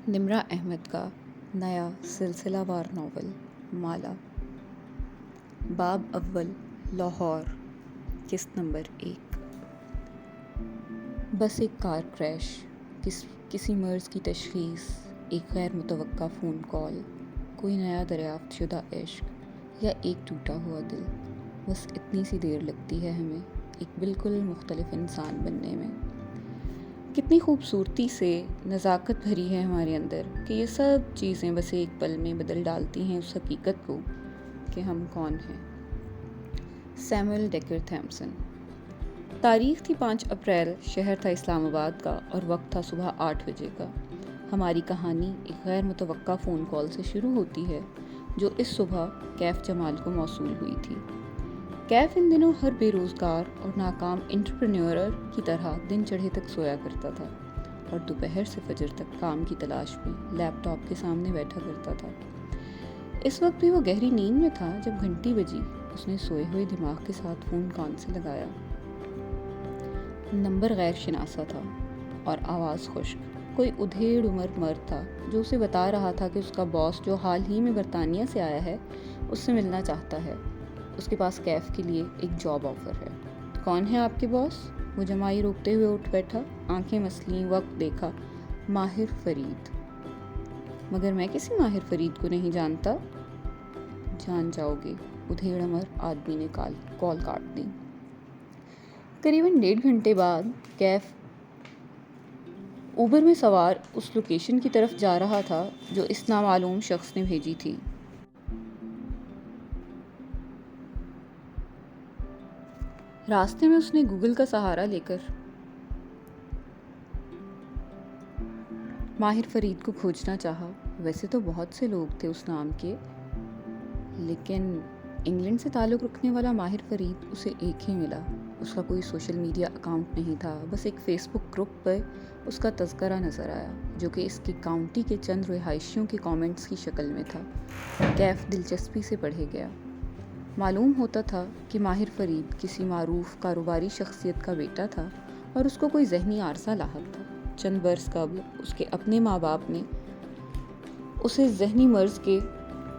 نمرہ احمد کا نیا سلسلہ وار ناول مالا، باب اول، لاہور، قسط نمبر 1۔ بس ایک کار کریش، کسی مرض کی تشخیص، ایک غیر متوقع فون کال، کوئی نیا دریافت شدہ عشق یا ایک ٹوٹا ہوا دل، بس اتنی سی دیر لگتی ہے ہمیں ایک بالکل مختلف انسان بننے میں۔ کتنی خوبصورتی سے نزاکت بھری ہے ہمارے اندر کہ یہ سب چیزیں بس ایک پل میں بدل ڈالتی ہیں اس حقیقت کو کہ ہم کون ہیں۔ Samuel Decker Thompson. تاریخ تھی 5 اپریل، شہر تھا اسلام آباد کا اور وقت تھا صبح 8 بجے کا۔ ہماری کہانی ایک غیر متوقع فون کال سے شروع ہوتی ہے جو اس صبح کیف جمال کو موصول ہوئی تھی۔ کیف ان دنوں ہر بے روزگار اور ناکام انٹرپرینیور کی طرح دن چڑھے تک سویا کرتا تھا اور دوپہر سے فجر تک کام کی تلاش میں لیپ ٹاپ کے سامنے بیٹھا کرتا تھا۔ اس وقت بھی وہ گہری نیند میں تھا جب گھنٹی بجی۔ اس نے سوئے ہوئے دماغ کے ساتھ فون کان سے لگایا۔ نمبر غیر شناسا تھا اور آواز خشک۔ کوئی ادھیڑ عمر مرد تھا جو اسے بتا رہا تھا کہ اس کا باس جو حال ہی میں برطانیہ سے آیا ہے اس سے ملنا چاہتا ہے۔ اس کے پاس کیف کے لیے ایک جاب آفر ہے۔ کون ہے آپ کے باس؟ وہ جمائی روکتے ہوئے اٹھ بیٹھا، آنکھیں مسلیں، وقت دیکھا۔ ماہر فرید۔ مگر میں کسی ماہر فرید کو نہیں جانتا۔ جان جاؤ گے، ادھیڑ عمر آدمی نے کال کاٹ دی۔ قریباً 1.5 گھنٹے بعد کیف اوبر میں سوار اس لوکیشن کی طرف جا رہا تھا جو اس نامعلوم شخص نے بھیجی تھی۔ راستے میں اس نے گوگل کا سہارا لے کر ماہر فرید کو کھوجنا چاہا۔ ویسے تو بہت سے لوگ تھے اس نام کے، لیکن انگلینڈ سے تعلق رکھنے والا ماہر فرید اسے ایک ہی ملا۔ اس کا کوئی سوشل میڈیا اکاؤنٹ نہیں تھا، بس ایک فیس بک گروپ پر اس کا تذکرہ نظر آیا جو کہ اس کی کاؤنٹی کے چند رہائشیوں کے کامنٹس کی شکل میں تھا۔ کیف دلچسپی سے پڑھے گیا۔ معلوم ہوتا تھا کہ ماہر فرید کسی معروف کاروباری شخصیت کا بیٹا تھا اور اس کو کوئی ذہنی عارضہ لاحق تھا۔ چند برس قبل اس کے اپنے ماں باپ نے اسے ذہنی مرض کے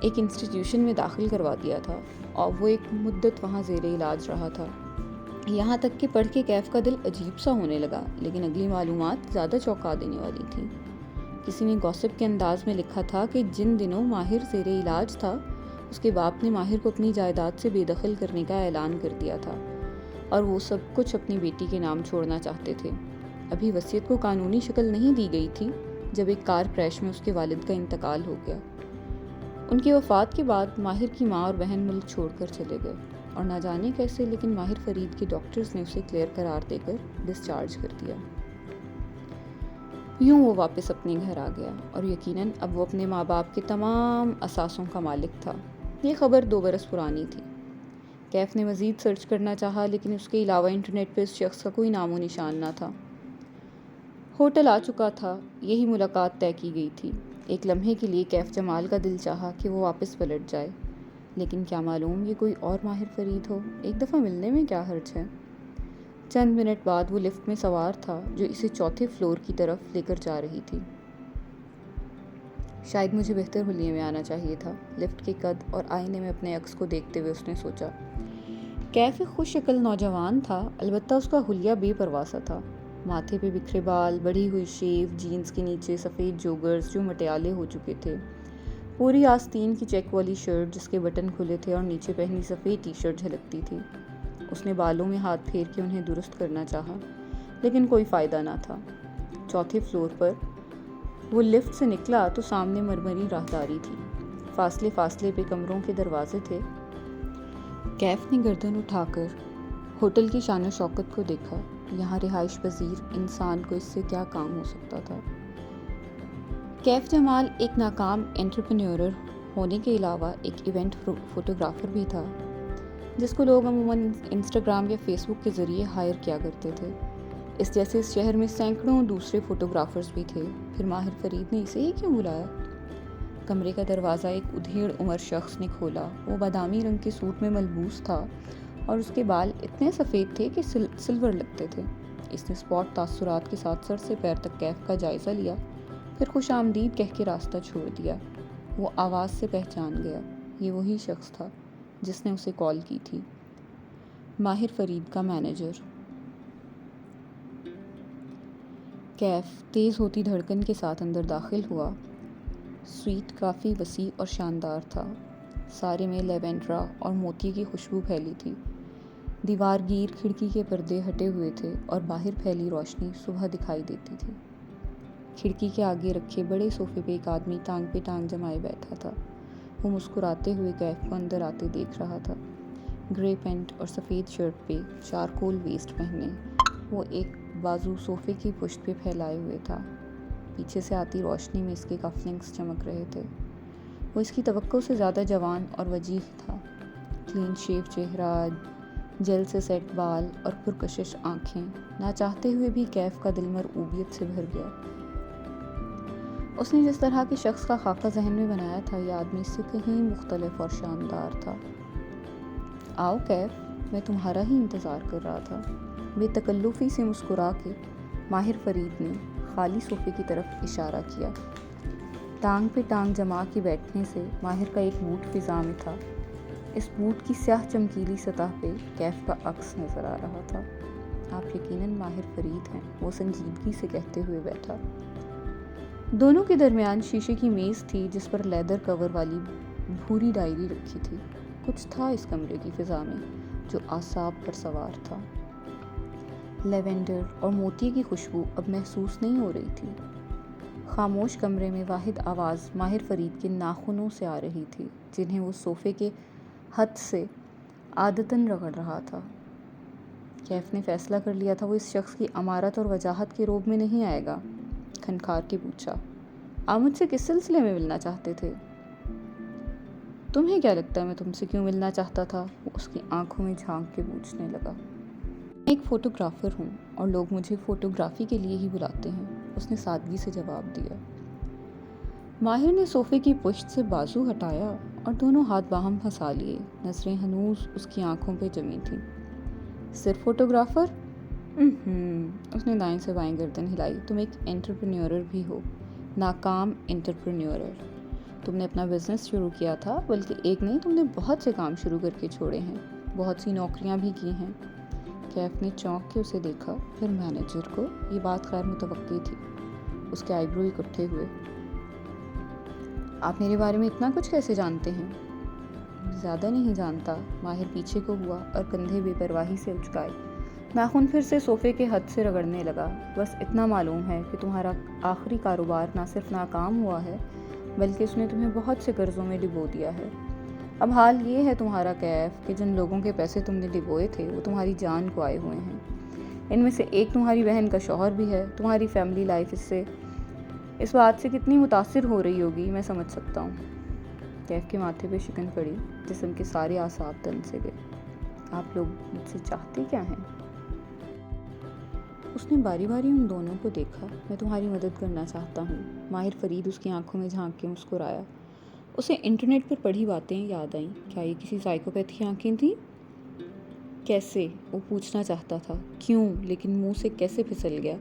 ایک انسٹیٹیوشن میں داخل کروا دیا تھا اور وہ ایک مدت وہاں زیر علاج رہا تھا، یہاں تک کہ پڑھ کے کیف کا دل عجیب سا ہونے لگا۔ لیکن اگلی معلومات زیادہ چونکا دینے والی تھیں۔ کسی نے گوسپ کے انداز میں لکھا تھا کہ جن دنوں ماہر زیر علاج تھا اس کے باپ نے ماہر کو اپنی جائیداد سے بے دخل کرنے کا اعلان کر دیا تھا اور وہ سب کچھ اپنی بیٹی کے نام چھوڑنا چاہتے تھے۔ ابھی وصیت کو قانونی شکل نہیں دی گئی تھی جب ایک کار کریش میں اس کے والد کا انتقال ہو گیا۔ ان کی وفات کے بعد ماہر کی ماں اور بہن ملک چھوڑ کر چلے گئے اور نہ جانے کیسے لیکن ماہر فرید کے ڈاکٹرز نے اسے کلیئر قرار دے کر ڈسچارج کر دیا۔ یوں وہ واپس اپنے گھر آ گیا اور یقیناً اب وہ اپنے ماں باپ کے تمام اثاثوں کا مالک تھا۔ یہ خبر 2 برس پرانی تھی۔ کیف نے مزید سرچ کرنا چاہا لیکن اس کے علاوہ انٹرنیٹ پہ اس شخص کا کوئی نام و نشان نہ تھا۔ ہوٹل آ چکا تھا، یہی ملاقات طے کی گئی تھی۔ ایک لمحے کے لیے کیف جمال کا دل چاہا کہ وہ واپس پلٹ جائے، لیکن کیا معلوم یہ کوئی اور ماہر فرید ہو۔ ایک دفعہ ملنے میں کیا حرج ہے۔ چند منٹ بعد وہ لفٹ میں سوار تھا جو اسے 4تھے فلور کی طرف لے کر جا رہی تھی۔ شاید مجھے بہتر حلیے میں آنا چاہیے تھا، لفٹ کے قد اور آئینے میں اپنے عکس کو دیکھتے ہوئے اس نے سوچا۔ کیف ایک خوش شکل نوجوان تھا، البتہ اس کا حلیہ بے پرواہ سا تھا۔ ماتھے پہ بکھرے بال، بڑھی ہوئی شیو، جینز کے نیچے سفید جوگرز جو مٹیالے ہو چکے تھے، پوری آستین کی چیک والی شرٹ جس کے بٹن کھلے تھے اور نیچے پہنی سفید ٹی شرٹ جھلکتی تھی۔ اس نے بالوں میں ہاتھ پھیر کے انہیں درست کرنا چاہا لیکن کوئی فائدہ نہ تھا۔ 4تھے فلور پر وہ لفٹ سے نکلا تو سامنے مرمری راہداری تھی، فاصلے فاصلے پہ کمروں کے دروازے تھے۔ کیف نے گردن اٹھا کر ہوٹل کی شان و شوکت کو دیکھا۔ یہاں رہائش پذیر انسان کو اس سے کیا کام ہو سکتا تھا۔ کیف جمال ایک ناکام انٹرپرینیور ہونے کے علاوہ ایک ایونٹ فوٹوگرافر بھی تھا جس کو لوگ عموماً انسٹاگرام یا فیس بک کے ذریعے ہائر کیا کرتے تھے۔ اس جیسے اس شہر میں سینکڑوں دوسرے فوٹوگرافرز بھی تھے، پھر ماہر فرید نے اسے ہی کیوں بلایا؟ کمرے کا دروازہ ایک ادھیڑ عمر شخص نے کھولا۔ وہ بادامی رنگ کے سوٹ میں ملبوس تھا اور اس کے بال اتنے سفید تھے کہ سلور لگتے تھے۔ اس نے اسپاٹ تاثرات کے ساتھ سر سے پیر تک کیف کا جائزہ لیا، پھر خوش آمدید کہہ کے راستہ چھوڑ دیا۔ وہ آواز سے پہچان گیا، یہ وہی شخص تھا جس نے اسے کال کی تھی، ماہر فرید کا مینیجر۔ کیف تیز ہوتی دھڑکن کے ساتھ اندر داخل ہوا۔ سویٹ کافی وسیع اور شاندار تھا، سارے میں لیوینڈرا اور موتی کی خوشبو پھیلی تھی۔ دیوار گیر کھڑکی کے پردے ہٹے ہوئے تھے اور باہر پھیلی روشنی صبح دکھائی دیتی تھی۔ کھڑکی کے آگے رکھے بڑے صوفے پہ ایک آدمی ٹانگ پہ ٹانگ جمائے بیٹھا تھا۔ وہ مسکراتے ہوئے کیف کو اندر آتے دیکھ رہا تھا۔ گرے پینٹ اور سفید شرٹ پہ چارکول ویسٹ پہنے وہ ایک بازو صوفے کی پشت پہ پھیلائے ہوئے تھا۔ پیچھے سے آتی روشنی میں اس کے کف لنکس چمک رہے تھے۔ وہ اس کی توقع سے زیادہ جوان اور وجیح تھا۔ کلین شیو چہرہ، جیل سے سیٹ بال اور پرکشش آنکھیں، نہ چاہتے ہوئے بھی کیف کا دل مرعوبیت سے بھر گیا۔ اس نے جس طرح کے شخص کا خاکہ ذہن میں بنایا تھا، یہ آدمی اس سے کہیں مختلف اور شاندار تھا۔ آؤ کیف، میں تمہارا ہی انتظار کر رہا تھا۔ بے تکلفی سے مسکرا کے ماہر فرید نے خالی صوفے کی طرف اشارہ کیا۔ ٹانگ پہ ٹانگ جما کے بیٹھنے سے ماہر کا ایک بوٹ فضا میں تھا۔ اس بوٹ کی سیاہ چمکیلی سطح پہ کیف کا عکس نظر آ رہا تھا۔ آپ یقیناً ماہر فرید ہیں، وہ سنجیدگی سے کہتے ہوئے بیٹھا۔ دونوں کے درمیان شیشے کی میز تھی جس پر لیدر کور والی بھوری ڈائری رکھی تھی۔ کچھ تھا اس کمرے کی فضا میں جو اعصاب پر سوار تھا۔ لیوینڈر اور موتی کی خوشبو اب محسوس نہیں ہو رہی تھی۔ خاموش کمرے میں واحد آواز ماہر فرید کے ناخنوں سے آ رہی تھی، جنہیں وہ صوفے کے ہتھ سے عادتاً رگڑ رہا تھا۔ کیف نے فیصلہ کر لیا تھا وہ اس شخص کی امارت اور وجاہت کے روب میں نہیں آئے گا۔ کھنکھار کے پوچھا، آپ مجھ سے کس سلسلے میں ملنا چاہتے تھے؟ تمہیں کیا لگتا ہے میں تم سے کیوں ملنا چاہتا تھا؟ وہ اس کی آنکھوں میں جھانک کے پوچھنے لگا۔ میں ایک فوٹوگرافر ہوں اور لوگ مجھے فوٹوگرافی کے لیے ہی بلاتے ہیں، اس نے سادگی سے جواب دیا۔ ماہر نے صوفے کی پشت سے بازو ہٹایا اور دونوں ہاتھ باہم پھنسا لیے۔ نظریں ہنوز اس کی آنکھوں پہ جمی تھیں۔ صرف فوٹوگرافر؟ اس نے دائیں سے بائیں گردن ہلائی۔ تم ایک انٹرپرینیور بھی ہو، ناکام انٹرپرینیور۔ تم نے اپنا بزنس شروع کیا تھا، بلکہ ایک نہیں، تم نے بہت سے کام شروع کر کے چھوڑے ہیں، بہت سی نوکریاں بھی کی ہیں۔ کیف نے چونک کے اسے دیکھا، پھر مینیجر کو۔ یہ بات غیر متوقع تھی۔ اس کے آئی برو اکٹھے ہوئے۔ آپ میرے بارے میں اتنا کچھ کیسے جانتے ہیں؟ زیادہ نہیں جانتا۔ ماہر پیچھے کو ہوا اور کندھے بے پرواہی سے اچکائے۔ ناخن پھر سے صوفے کے ہتھ سے رگڑنے لگا۔ بس اتنا معلوم ہے کہ تمہارا آخری کاروبار نہ صرف ناکام ہوا ہے، بلکہ اس نے تمہیں بہت سے قرضوں میں ڈبو دیا ہے۔ اب حال یہ ہے تمہارا کیف کہ جن لوگوں کے پیسے تم نے ڈبوئے تھے وہ تمہاری جان کو آئے ہوئے ہیں۔ ان میں سے ایک تمہاری بہن کا شوہر بھی ہے۔ تمہاری فیملی لائف اس بات سے کتنی متاثر ہو رہی ہوگی میں سمجھ سکتا ہوں۔ کیف کے ماتھے پہ شکن پڑی، جسم کے سارے اعصاب تن سے گئے۔ آپ لوگ مجھ سے چاہتے کیا ہیں؟ اس نے باری باری ان دونوں کو دیکھا۔ میں تمہاری مدد کرنا چاہتا ہوں۔ ماہر فرید اس کی آنکھوں میں جھانک کے مسکرایا۔ اسے انٹرنیٹ پر پڑھی باتیں یاد آئیں۔ کیا یہ کسی سائیکوپیتھ کی آنکھیں تھیں؟ کیسے؟ وہ پوچھنا چاہتا تھا کیوں، لیکن منہ سے کیسے پھسل گیا۔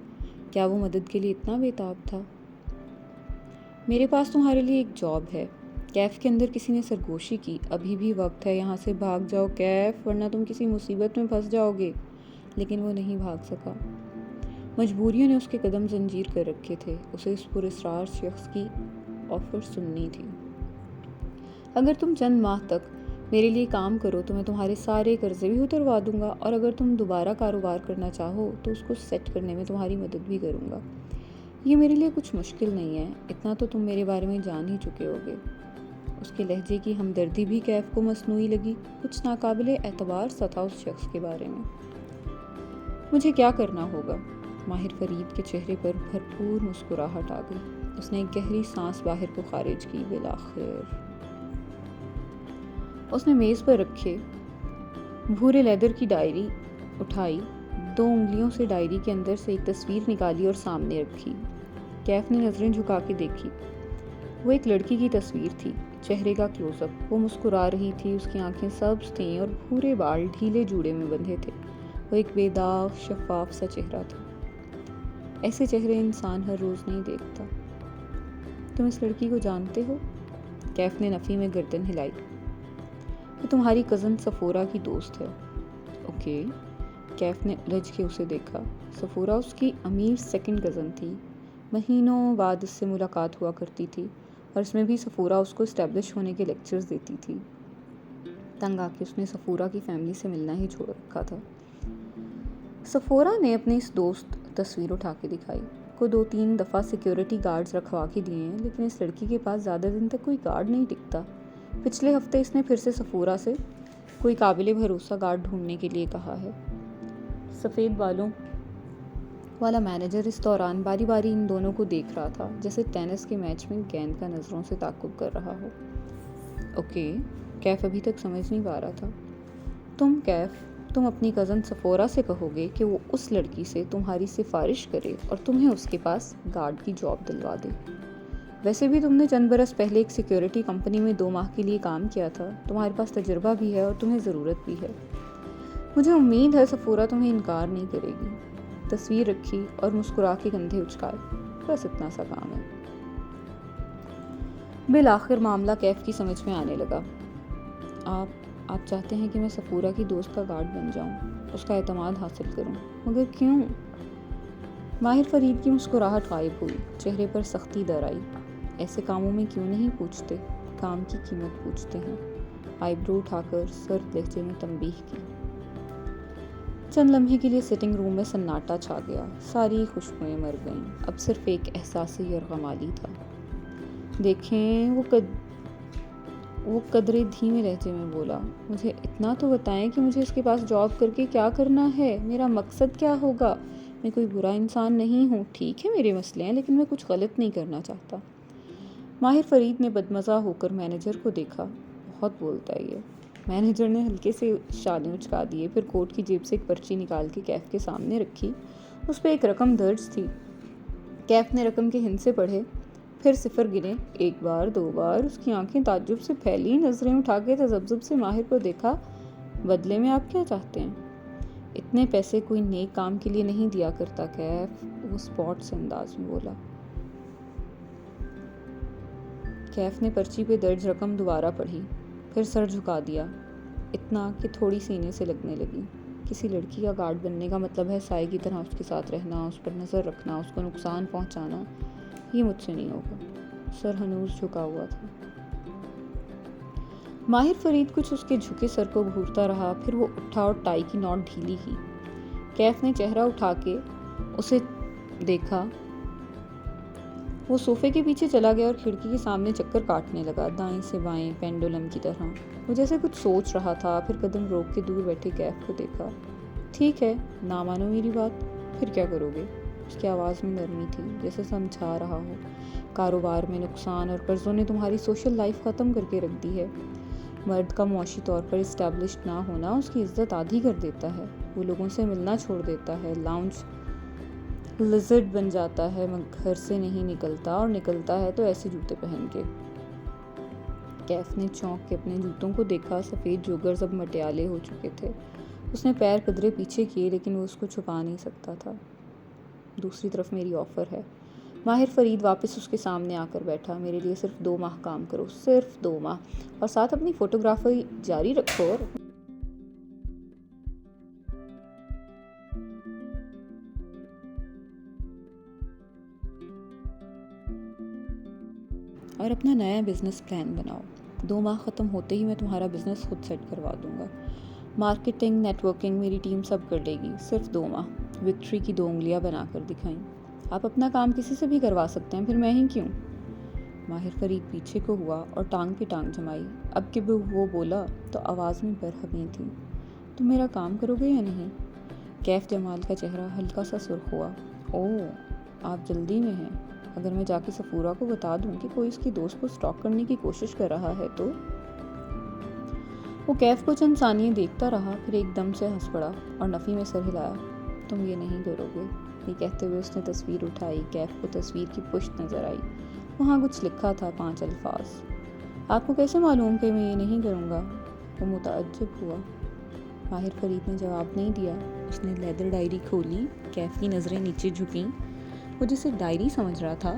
کیا وہ مدد کے لیے اتنا بے تاب تھا؟ میرے پاس تمہارے لیے ایک جاب ہے۔ کیف کے اندر کسی نے سرگوشی کی۔ ابھی بھی وقت ہے، یہاں سے بھاگ جاؤ کیف، ورنہ تم کسی مصیبت میں پھنس جاؤ گے۔ لیکن وہ نہیں بھاگ سکا۔ مجبوریوں نے اس کے قدم زنجیر کر رکھے تھے۔ اسے اس پراسرار شخص کی آفر سننی تھی۔ اگر تم چند ماہ تک میرے لیے کام کرو تو میں تمہارے سارے قرضے بھی اتروا دوں گا، اور اگر تم دوبارہ کاروبار کرنا چاہو تو اس کو سیٹ کرنے میں تمہاری مدد بھی کروں گا۔ یہ میرے لیے کچھ مشکل نہیں ہے، اتنا تو تم میرے بارے میں جان ہی چکے ہوگے۔ اس کے لہجے کی ہمدردی بھی کیف کو مصنوعی لگی۔ کچھ ناقابل اعتبار سا تھا اس شخص کے بارے میں۔ مجھے کیا کرنا ہوگا؟ ماہر فرید کے چہرے پر بھرپور مسکراہٹ آ گئی۔ اس نے ایک گہری سانس باہر کو خارج کی۔ بالآخر اس نے میز پر رکھے بھورے لیدر کی ڈائری اٹھائی، 2 انگلیوں سے ڈائری کے اندر سے ایک تصویر نکالی اور سامنے رکھی۔ کیف نے نظریں جھکا کے دیکھی۔ وہ ایک لڑکی کی تصویر تھی، چہرے کا کلوز اپ۔ وہ مسکرا رہی تھی، اس کی آنکھیں سبز تھیں اور بھورے بال ڈھیلے جوڑے میں بندھے تھے۔ وہ ایک بے داغ، شفاف سا چہرہ تھا۔ ایسے چہرے انسان ہر روز نہیں دیکھتا۔ تم اس لڑکی کو جانتے ہو؟ کیف نے نفی میں گردن ہلائی۔ یہ تمہاری کزن صفورہ کی دوست ہے۔ اوکے۔ کیف نے الجھ کے اسے دیکھا۔ صفورہ اس کی امیر سیکنڈ کزن تھی۔ مہینوں بعد اس سے ملاقات ہوا کرتی تھی، اور اس میں بھی صفورہ اس کو اسٹیبلش ہونے کے لیکچرز دیتی تھی۔ تنگ آ کے اس نے صفورہ کی فیملی سے ملنا ہی چھوڑ رکھا تھا۔ صفورہ نے اپنی اس دوست تصویر اٹھا کے دکھائی۔ کو 2-3 دفعہ سیکیورٹی گارڈز رکھوا کے دیے ہیں، لیکن اس لڑکی کے پاس زیادہ دن تک کوئی گارڈ نہیں ٹکتا۔ پچھلے ہفتے اس نے پھر سے صفورہ سے کوئی قابل بھروسہ گارڈ ڈھونڈنے کے لیے کہا ہے۔ سفید بالوں والا مینیجر اس دوران باری باری ان دونوں کو دیکھ رہا تھا، جیسے ٹینس کے میچ میں گیند کا نظروں سے تعاقب کر رہا ہو۔ اوکے، کیف ابھی تک سمجھ نہیں پا رہا تھا۔ تم اپنی کزن صفورہ سے کہو گے کہ وہ اس لڑکی سے تمہاری سفارش کرے اور تمہیں اس کے پاس گارڈ کی جاب دلوا دے۔ ویسے بھی تم نے چند برس پہلے ایک سیکیورٹی کمپنی میں 2 ماہ کے لیے کام کیا تھا، تمہارے پاس تجربہ بھی ہے اور تمہیں ضرورت بھی ہے۔ مجھے امید ہے صفورہ تمہیں انکار نہیں کرے گی۔ تصویر رکھی اور مسکرا کے کندھے اچکائے۔ بس اتنا سا کام ہے۔ بالآخر معاملہ کیف کی سمجھ میں آنے لگا۔ آپ چاہتے ہیں کہ میں صفورہ کی دوست کا گارڈ بن جاؤں، اس کا اعتماد حاصل کروں، مگر کیوں؟ ماہر فرید کی مسکراہٹ غائب ہوئی، چہرے پر سختی در آئی۔ ایسے کاموں میں کیوں نہیں پوچھتے، کام کی قیمت پوچھتے ہیں۔ آئی برو اٹھا کر سرد لہجے میں تنبیہ کی۔ چند لمحے کے لیے سٹنگ روم میں سناٹا چھا گیا۔ ساری خوشبوئیں مر گئیں، اب صرف ایک احساس یرغمالی تھا۔ دیکھیں، وہ قدرے دھیمے لہجے میں بولا، مجھے اتنا تو بتائیں کہ مجھے اس کے پاس جاب کر کے کیا کرنا ہے، میرا مقصد کیا ہوگا؟ میں کوئی برا انسان نہیں ہوں، ٹھیک ہے میرے مسئلے ہیں، لیکن میں کچھ غلط نہیں کرنا چاہتا۔ ماہر فرید نے بدمزہ ہو کر مینیجر کو دیکھا۔ بہت بولتا ہے یہ۔ مینیجر نے ہلکے سے شانے اچکا دیے، پھر کوٹ کی جیب سے ایک پرچی نکال کے کیف کے سامنے رکھی۔ اس پہ ایک رقم درج تھی۔ کیف نے رقم کے ہندسے پڑھے، پھر صفر گنے، 1 بار 2 بار۔ اس کی آنکھیں تعجب سے پھیلی، نظریں اٹھا کے تذبذب سے ماہر کو دیکھا۔ بدلے میں آپ کیا چاہتے ہیں؟ اتنے پیسے کوئی نیک کام کے لیے نہیں دیا کرتا کیف، وہ اسپاٹ سے انداز میں بولا۔ کیف نے پرچی پہ درج رقم دوبارہ پڑھی، پھر سر جھکا دیا، اتنا کہ تھوڑی سینے سے لگنے لگی۔ کسی لڑکی کا گارڈ بننے کا مطلب ہے سائے کی طرح اس کے ساتھ رہنا، اس پر نظر رکھنا، اس کو نقصان پہنچانا۔ یہ مجھ سے نہیں ہوگا۔ سر ہنوز جھکا ہوا تھا۔ ماہر فرید کچھ اس کے جھکے سر کو گھورتا رہا، پھر وہ اٹھا اور ٹائی کی نوٹ ڈھیلی کی۔ کیف نے چہرہ اٹھا کے اسے دیکھا۔ وہ صوفے کے پیچھے چلا گیا اور کھڑکی کے سامنے چکر کاٹنے لگا، دائیں سے بائیں پینڈولم کی طرح۔ وہ جیسے کچھ سوچ رہا تھا، پھر قدم روک کے دور بیٹھے کیف کو دیکھا۔ ٹھیک ہے، نہ مانو میری بات، پھر کیا کرو گے؟ اس کی آواز میں نرمی تھی، جیسے سمجھا رہا ہو۔ کاروبار میں نقصان اور قرضوں نے تمہاری سوشل لائف ختم کر کے رکھ دی ہے۔ مرد کا معاشی طور پر اسٹیبلشڈ نہ ہونا اس کی عزت آدھی کر دیتا ہے۔ وہ لوگوں سے ملنا چھوڑ دیتا ہے، لاؤنج لزرڈ بن جاتا ہے، گھر سے نہیں نکلتا، اور نکلتا ہے تو ایسے جوتے پہن کے۔ کیف نے چونک کے اپنے جوتوں کو دیکھا، سفید جوگرز اب مٹیالے ہو چکے تھے۔ اس نے پیر قدرے پیچھے کیے، لیکن وہ اس کو چھپا نہیں سکتا تھا۔ دوسری طرف میری آفر ہے۔ ماہر فرید واپس اس کے سامنے آ کر بیٹھا۔ میرے لیے صرف 2 ماہ کام کرو، صرف 2 ماہ، اور ساتھ اپنی فوٹوگرافی جاری رکھو۔ اور اپنا نیا بزنس پلان بناؤ۔ 2 ماہ ختم ہوتے ہی میں تمہارا بزنس خود سیٹ کروا دوں گا۔ مارکیٹنگ، نیٹ ورکنگ میری ٹیم سب کر لے گی۔ صرف 2 ماہ۔ وکٹری کی 2 انگلیاں بنا کر دکھائیں۔ آپ اپنا کام کسی سے بھی کروا سکتے ہیں، پھر میں ہی کیوں؟ ماہر فرید پیچھے کو ہوا اور ٹانگ پہ ٹانگ جمائی۔ اب کہ وہ بولا تو آواز میں برہمی تھی۔ تم میرا کام کرو گے یا نہیں؟ کیف جمال کا چہرہ ہلکا سا سرخ ہوا۔ اوہ، آپ جلدی میں ہیں؟ اگر میں جا کے صفورہ کو بتا دوں کہ کوئی اس کی دوست کو اسٹاک کرنے کی کوشش کر رہا ہے تو؟ وہ کیف کو چند ثانیے دیکھتا رہا، پھر ایک دم سے ہنس پڑا اور نفی میں سر ہلایا۔ تم یہ نہیں کرو گے۔ یہ کہتے ہوئے اس نے تصویر اٹھائی۔ کیف کو تصویر کی پشت نظر آئی، وہاں کچھ لکھا تھا، 5 الفاظ۔ آپ کو کیسے معلوم کہ میں یہ نہیں کروں گا؟ وہ متعجب ہوا۔ ماہر فرید نے جواب نہیں دیا۔ اس نے لیدر ڈائری کھولی۔ کیف کی نظریں نیچے جھکیں۔ وہ جسے ڈائری سمجھ رہا تھا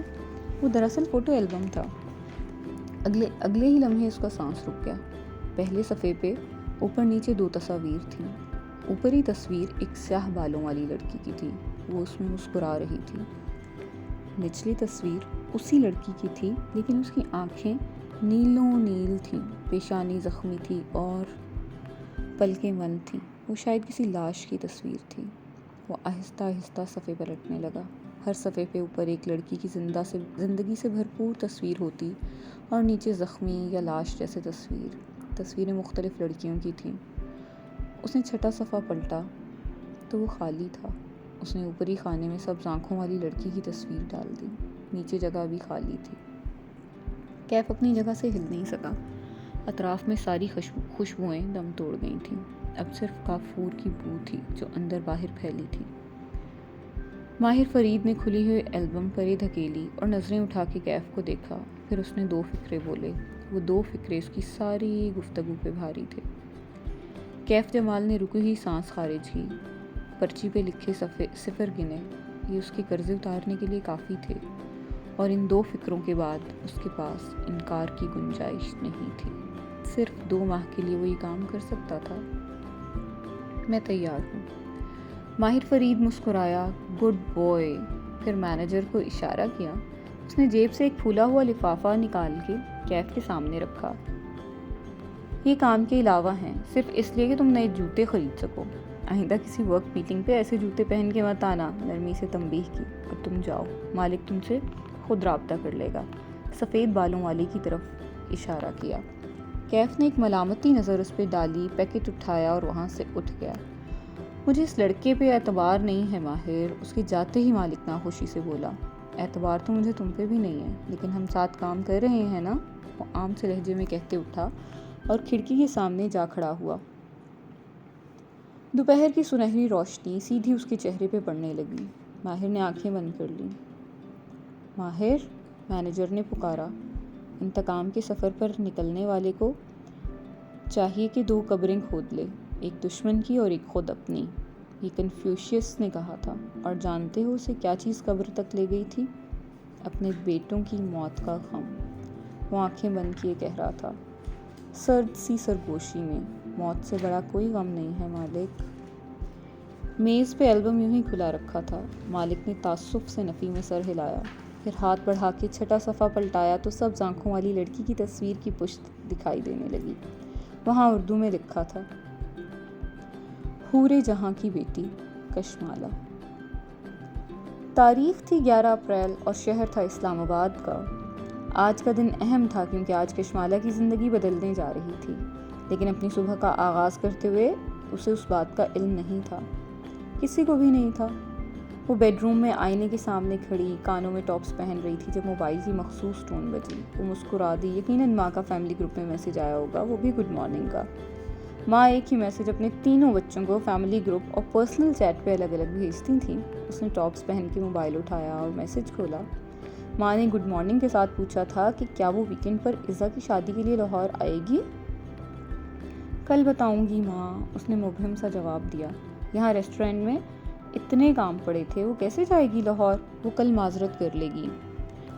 وہ دراصل فوٹو البم تھا۔ اگلے ہی لمحے اس کا سانس رک گیا۔ پہلے صفحے پہ اوپر نیچے 2 تصاویر تھیں۔ اوپری تصویر ایک سیاہ بالوں والی لڑکی کی تھی، وہ اس میں مسکرا رہی تھی۔ نچلی تصویر اسی لڑکی کی تھی، لیکن اس کی آنکھیں نیلوں نیل تھیں، پیشانی زخمی تھی اور پلکیں بند تھیں۔ وہ شاید کسی لاش کی تصویر تھی۔ وہ آہستہ آہستہ صفحے پلٹنے لگا۔ ہر صفحے پہ اوپر ایک لڑکی کی زندگی سے بھرپور تصویر ہوتی اور نیچے زخمی یا لاش جیسے تصویریں مختلف لڑکیوں کی تھیں۔ اس نے چھٹا صفحہ پلٹا تو وہ خالی تھا۔ اس نے اوپری خانے میں سبز آنکھوں والی لڑکی کی تصویر ڈال دی۔ نیچے جگہ بھی خالی تھی۔ کیف اپنی جگہ سے ہل نہیں سکا۔ اطراف میں ساری خوشبوئیں دم توڑ گئی تھیں۔ اب صرف کافور کی بو تھی جو اندر باہر پھیلی تھی۔ ماہر فرید نے کھلی ہوئی البم پرے دھکیلی اور نظریں اٹھا کے کیف کو دیکھا۔ پھر اس نے 2 فقرے بولے۔ وہ 2 فقرے اس کی ساری گفتگو پہ بھاری تھے۔ کیف جمال نے رکی ہوئی سانس خارج کی۔ پرچی پہ لکھے صفر گنے۔ یہ اس کے قرضے اتارنے کے لیے کافی تھے، اور ان 2 فقروں کے بعد اس کے پاس انکار کی گنجائش نہیں تھی۔ صرف 2 ماہ کے لیے وہ یہ کام کر سکتا تھا۔ میں تیار ہوں۔ ماہر فرید مسکرایا، گڈ بوائے۔ پھر مینیجر کو اشارہ کیا۔ اس نے جیب سے ایک پھولا ہوا لفافہ نکال کے کیف کے سامنے رکھا۔ یہ کام کے علاوہ ہیں، صرف اس لیے کہ تم نئے جوتے خرید سکو۔ آئندہ کسی ورک میٹنگ پہ ایسے جوتے پہن کے مت آنا، نرمی سے تنبیہ کی۔ اب تم جاؤ، مالک تم سے خود رابطہ کر لے گا۔ سفید بالوں والی کی طرف اشارہ کیا۔ کیف نے ایک ملامتی نظر اس پہ ڈالی، پیکٹ اٹھایا اور وہاں سے اٹھ گیا۔ مجھے اس لڑکے پہ اعتبار نہیں ہے ماہر، اس کے جاتے ہی مالک ناخوشی سے بولا۔ اعتبار تو مجھے تم پہ بھی نہیں ہے، لیکن ہم ساتھ کام کر رہے ہیں نا، وہ عام سے لہجے میں کہتے اٹھا اور کھڑکی کے سامنے جا کھڑا ہوا۔ دوپہر کی سنہری روشنی سیدھی اس کے چہرے پہ پڑنے لگی۔ ماہر نے آنکھیں بند کر لیں۔ ماہر، مینیجر نے پکارا۔ انتقام کے سفر پر نکلنے والے کو چاہیے کہ 2 قبریں کھود لے، ایک دشمن کی اور ایک خود اپنی، یہ کنفیوشیس نے کہا تھا۔ اور جانتے ہو اسے کیا چیز قبر تک لے گئی تھی؟ اپنے بیٹوں کی موت کا غم۔ وہ آنکھیں بند کیے کہہ رہا تھا، سرد سی سرگوشی میں، موت سے بڑا کوئی غم نہیں ہے مالک۔ میز پہ البم یوں ہی کھلا رکھا تھا۔ مالک نے تعصب سے نفی میں سر ہلایا، پھر ہاتھ بڑھا کے چھٹا صفحہ پلٹایا تو سبز آنکھوں والی لڑکی کی تصویر کی پشت دکھائی دینے لگی۔ وہاں اردو میں لکھا تھا، حور جہاں کی بیٹی کشمالہ۔ تاریخ تھی 11 اپریل اور شہر تھا اسلام آباد کا۔ آج کا دن اہم تھا کیونکہ آج کشمالہ کی زندگی بدلنے جا رہی تھی، لیکن اپنی صبح کا آغاز کرتے ہوئے اسے اس بات کا علم نہیں تھا، کسی کو بھی نہیں تھا۔ وہ بیڈ روم میں آئینے کے سامنے کھڑی، کانوں میں ٹاپس پہن رہی تھی جب موبائل کی مخصوص ٹون بجی۔ وہ مسکرا دی۔ یقیناً ماں کا فیملی گروپ میں میسج آیا ہوگا، وہ بھی گڈ مارننگ کا۔ ماں ایک ہی میسج اپنے تینوں بچوں کو فیملی گروپ اور پرسنل چیٹ پہ الگ الگ بھیجتی تھیں۔ اس نے ٹاپس پہن کے موبائل اٹھایا اور میسج کھولا۔ ماں نے گڈ مارننگ کے ساتھ پوچھا تھا کہ کیا وہ ویکینڈ پر عزا کی شادی کے لیے لاہور آئے گی؟ کل بتاؤں گی ماں، اس نے مبہم سا جواب دیا۔ یہاں ریسٹورینٹ میں اتنے کام پڑے تھے، وہ کیسے جائے گی لاہور؟ وہ کل معذرت کر لے گی۔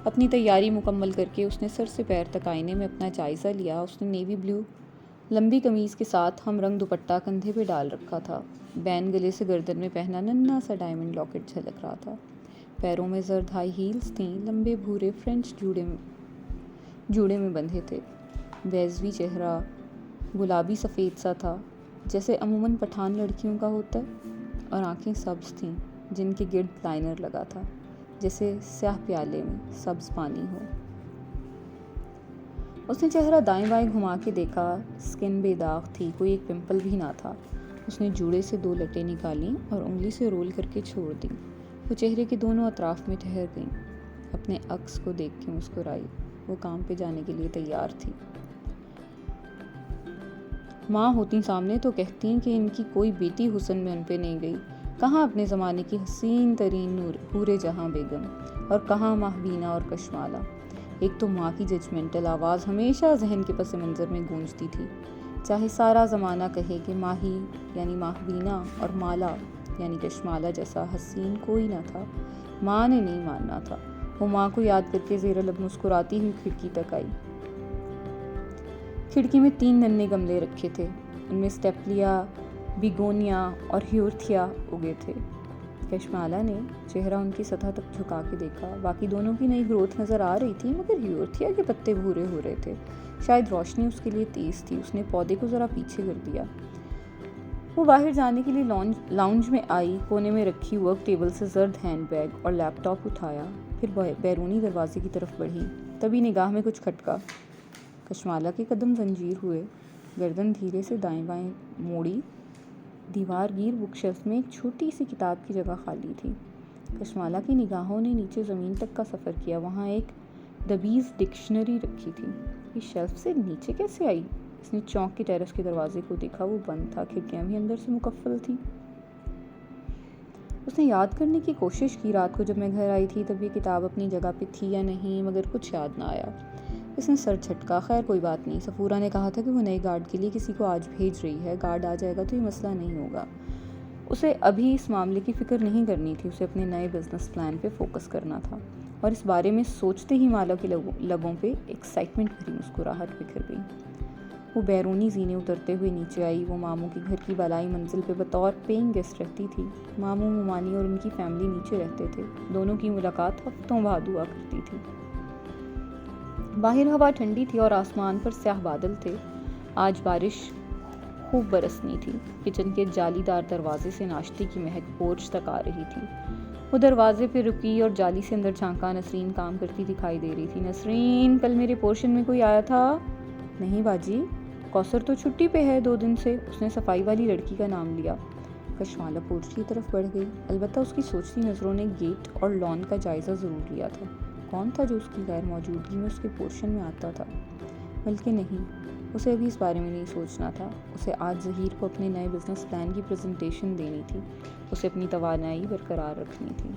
اپنی تیاری مکمل کر کے اس نے سر سے پیر تک آئینے میں اپنا جائزہ لیا۔ اس نے نیوی بلیو لمبی قمیض کے ساتھ ہم رنگ دوپٹہ کندھے پہ ڈال رکھا تھا۔ بین گلے سے گردن میں پہنا ننھا سا ڈائمنڈ لاکٹ جھلک رہا تھا۔ پیروں میں زرد ہائی ہیلز تھیں، لمبے بھورے فرینچ جوڑے میں بندھے تھے۔ بیضوی چہرہ گلابی سفید سا تھا جیسے عموماً پٹھان لڑکیوں کا ہوتا ہے، اور آنکھیں سبز تھیں جن کے گرد لائنر لگا تھا جیسے سیاہ پیالے میں سبز پانی ہو۔ اس نے چہرہ دائیں بائیں گھما کے دیکھا، سکن بے داغ تھی، کوئی ایک پمپل بھی نہ تھا۔ اس نے جوڑے سے 2 لٹیں نکالیں اور انگلی سے رول کر کے چھوڑ دیں۔ وہ چہرے کے دونوں اطراف میں ٹھہر گئیں، اپنے عکس کو دیکھ کے مسکرائی۔ وہ کام پہ جانے کے لیے تیار تھی۔ ماں ہوتی سامنے تو کہتی کہ ان کی کوئی بیٹی حسن میں ان پہ نہیں گئی، کہاں اپنے زمانے کی حسین ترین حور جہاں بیگم، اور کہاں ماہوینہ اور کشمالہ۔ ایک تو ماں کی ججمنٹل آواز ہمیشہ ذہن کے پس منظر میں گونجتی تھی، چاہے سارا زمانہ کہے کہ ماہی یعنی ماہوینہ اور مالا یعنی کشمالہ جیسا حسین کوئی نہ تھا۔ ماں نے نہیں ماننا تھا، وہ ماں کو یاد کر کے زیر لب مسکراتی ہوئی کھڑکی تک آئی۔ کھڑکی میں 3 ننھے گملے رکھے تھے، ان میں اسٹیپلیا، بیگونیا اور ہیورتھیا اگے تھے۔ کشمالہ نے چہرہ ان کی سطح تک جھکا کے دیکھا۔ باقی دونوں کی نئی گروتھ نظر آ رہی تھی، مگر ہیورتھیا کے پتے بھورے ہو رہے تھے۔ شاید روشنی اس کے لیے تیز تھی، اس نے پودے کو ذرا پیچھے کر دیا۔ وہ باہر جانے کے لیے لاؤنج میں آئی، کونے میں رکھی ورک ٹیبل سے زرد ہینڈ بیگ اور لیپ ٹاپ اٹھایا، پھر بیرونی دروازے کی طرف بڑھی۔ تبھی نگاہ میں کچھ کھٹکا۔ کشمالہ کے قدم زنجیر ہوئے، گردن دھیرے سے دائیں بائیں موڑی۔ دیوار گیر بک شیلف میں ایک چھوٹی سی کتاب کی جگہ خالی تھی۔ کشمالہ کی نگاہوں نے نیچے زمین تک کا سفر کیا۔ وہاں ایک دبیز ڈکشنری رکھی تھی۔ یہ شیلف سے نیچے کیسے آئی؟ اس نے چونک کے ٹیرس کے دروازے کو دیکھا، وہ بند تھا، کھڑکیاں بھی اندر سے مقفل تھیں۔ اس نے یاد کرنے کی کوشش کی رات کو جب میں گھر آئی تھی تب یہ کتاب اپنی جگہ پہ تھی یا نہیں، مگر کچھ یاد نہ آیا۔ اس نے سر جھٹکا۔ خیر کوئی بات نہیں، صفورہ نے کہا تھا کہ وہ نئے گارڈ کے لیے کسی کو آج بھیج رہی ہے، گارڈ آ جائے گا تو یہ مسئلہ نہیں ہوگا۔ اسے ابھی اس معاملے کی فکر نہیں کرنی تھی، اسے اپنے نئے بزنس پلان پہ فوکس کرنا تھا، اور اس بارے میں سوچتے ہی مالا کے لبوں پہ ایکسائٹمنٹ بھری مسکراہٹ بکھر گئی۔ وہ بیرونی زینے اترتے ہوئے نیچے آئی۔ وہ ماموں کے گھر کی بالائی منزل پہ بطور پیئنگ گیسٹ رہتی تھی۔ ماموں، ممانی اور ان کی فیملی نیچے رہتے تھے۔ دونوں کی ملاقات ہفتوں بعد ہوا کرتی تھی۔ باہر ہوا ٹھنڈی تھی اور آسمان پر سیاہ بادل تھے۔ آج بارش خوب برسنی تھی۔ کچن کے جالی دار دروازے سے ناشتے کی مہک پورچ تک آ رہی تھی۔ وہ دروازے پہ رکی اور جالی سے اندر جھانکا۔ نسرین کام کرتی دکھائی دے رہی تھی۔ نسرین، کل میرے پورشن میں کوئی آیا تھا؟ نہیں باجی، کوثر تو چھٹی پہ ہے 2 دن سے۔ اس نے صفائی والی لڑکی کا نام لیا۔ کشمالہ پورچ کی طرف بڑھ گئی۔ البتہ اس کی سوچتی نظروں نے گیٹ اور لان کا جائزہ ضرور لیا تھا۔ کون تھا جو اس کی غیر موجودگی میں اس کے پورشن میں آتا تھا؟ بلکہ نہیں، اسے ابھی اس بارے میں نہیں سوچنا تھا۔ اسے آج ظہیر کو اپنے نئے بزنس پلان کی پریزنٹیشن دینی تھی۔ اسے اپنی توانائی برقرار رکھنی تھی۔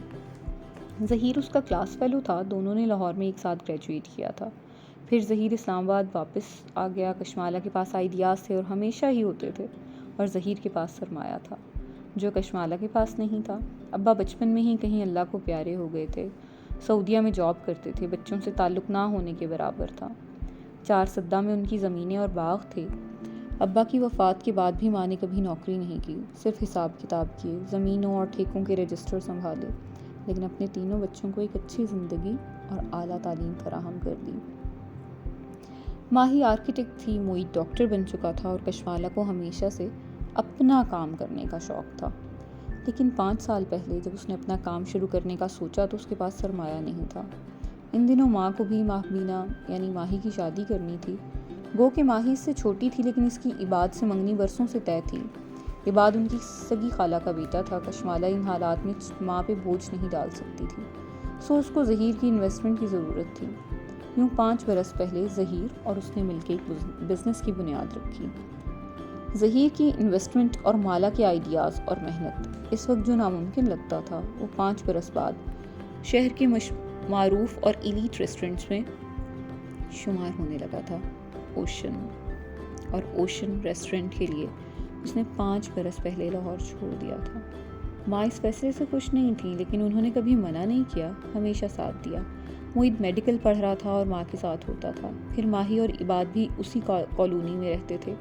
ظہیر اس کا کلاس فیلو تھا، دونوں نے لاہور میں ایک ساتھ گریجویٹ کیا تھا۔ پھر ظہیر اسلام آباد واپس آ گیا۔ کشمالہ کے پاس آئیڈیاز تھے اور ہمیشہ ہی ہوتے تھے، اور ظہیر کے پاس سرمایہ تھا جو کشمالہ کے پاس نہیں تھا۔ ابا بچپن میں ہی کہیں اللہ کو پیارے ہو گئے تھے، سعودیہ میں جاب کرتے تھے، بچوں سے تعلق نہ ہونے کے برابر تھا۔ 4 سدہ میں ان کی زمینیں اور باغ تھے۔ ابا کی وفات کے بعد بھی ماں نے کبھی نوکری نہیں کی، صرف حساب کتاب کیے، زمینوں اور ٹھیکوں کے رجسٹر سنبھالے، لیکن اپنے تینوں بچوں کو ایک اچھی زندگی اور اعلیٰ تعلیم فراہم کر دی۔ ماہی آرکیٹیکٹ تھی، معید ڈاکٹر بن چکا تھا، اور کشمالہ کو ہمیشہ سے اپنا کام کرنے کا شوق تھا۔ لیکن 5 سال پہلے جب اس نے اپنا کام شروع کرنے کا سوچا تو اس کے پاس سرمایہ نہیں تھا۔ ان دنوں ماں کو بھی ماہبینہ یعنی ماہی کی شادی کرنی تھی۔ گو کہ ماہی اس سے چھوٹی تھی، لیکن اس کی عباد سے منگنی برسوں سے طے تھی۔ عباد ان کی سگی خالہ کا بیٹا تھا۔ کشمالہ ان حالات میں ماں پہ بوجھ نہیں ڈال سکتی تھی، سو اس کو ظہیر کی انویسٹمنٹ کی ضرورت تھی۔ یوں 5 برس پہلے ظہیر اور اس نے مل کے ایک بزنس کی بنیاد رکھی۔ ظہیر کی انویسٹمنٹ اور مالا کے آئیڈیاز اور محنت اس وقت جو ناممکن لگتا تھا، وہ 5 برس بعد شہر کے معروف اور ایلیٹ ریسٹورنٹس میں شمار ہونے لگا تھا۔ اوشن ریسٹورنٹ کے لیے اس نے 5 برس پہلے لاہور چھوڑ دیا تھا۔ ماں اس فیصلے سے خوش نہیں تھی، لیکن انہوں نے کبھی منع نہیں کیا، ہمیشہ ساتھ دیا۔ معید میڈیکل پڑھ رہا تھا اور ماں کے ساتھ ہوتا تھا۔ پھر ماہی اور عباد بھی اسی کالونی میں رہتے تھے،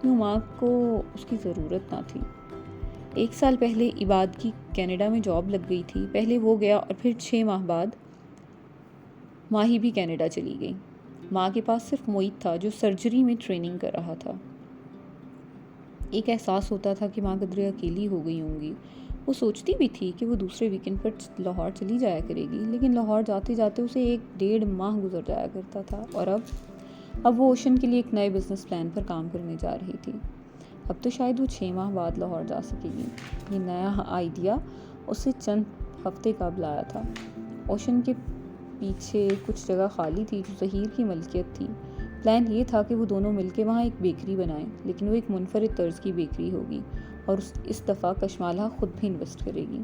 یوں ماں کو اس کی ضرورت نہ تھی۔ 1 سال پہلے عباد کی کینیڈا میں جاب لگ گئی تھی۔ پہلے وہ گیا اور پھر 6 ماہ بعد ماہی بھی کینیڈا چلی گئی۔ ماں کے پاس صرف معید تھا جو سرجری میں ٹریننگ کر رہا تھا۔ ایک احساس ہوتا تھا کہ ماں قدرے اکیلی ہو گئی ہوں گی۔ وہ سوچتی بھی تھی کہ وہ دوسرے ویکنڈ پر لاہور چلی جایا کرے گی، لیکن لاہور جاتے جاتے اسے 1-1.5 ماہ گزر جایا کرتا تھا، اور اب وہ اوشن کے لیے ایک نئے بزنس پلان پر کام کرنے جا رہی تھی۔ اب تو شاید وہ 6 ماہ بعد لاہور جا سکے گی۔ یہ نیا آئیڈیا اسے چند ہفتے قبل آیا تھا۔ اوشن کے پیچھے کچھ جگہ خالی تھی جو ظہیر کی ملکیت تھی۔ پلان یہ تھا کہ وہ دونوں مل کے وہاں ایک بیکری بنائیں، لیکن وہ ایک منفرد طرز کی بیکری ہوگی، اور اس دفعہ کشمالہ خود بھی انویسٹ کرے گی۔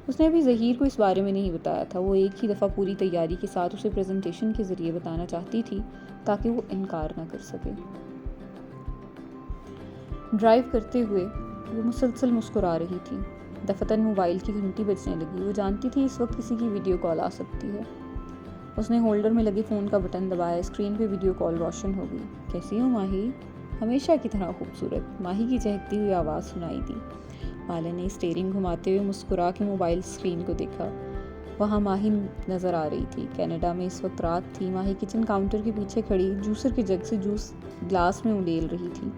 اس نے ابھی ظہیر کو اس بارے میں نہیں بتایا تھا۔ وہ ایک ہی دفعہ پوری تیاری کے ساتھ اسے پریزنٹیشن کے ذریعے بتانا چاہتی تھی تاکہ وہ انکار نہ کر سکے۔ ڈرائیو کرتے ہوئے وہ مسلسل مسکرا رہی تھی۔ دفتراً موبائل کی گھنٹی بجنے لگی۔ وہ جانتی تھی اس وقت کسی کی ویڈیو کال آ سکتی ہے۔ اس نے ہولڈر میں لگے فون کا بٹن دبایا. اسکرین پہ ویڈیو کال روشن ہو گئی. کیسی ہو ماہی؟ ہمیشہ کی طرح خوبصورت. ماہی کی چہکتی ہوئی آواز سنائی دی. مالا نے اسٹیئرنگ گھماتے ہوئے مسکرا کے موبائل اسکرین کو دیکھا. وہاں ماہی نظر آ رہی تھی. کینیڈا میں اس وقت رات تھی. ماہی کچن کاؤنٹر کے پیچھے کھڑی جوسر کے جگ سے جوس گلاس میں انڈیل رہی تھی.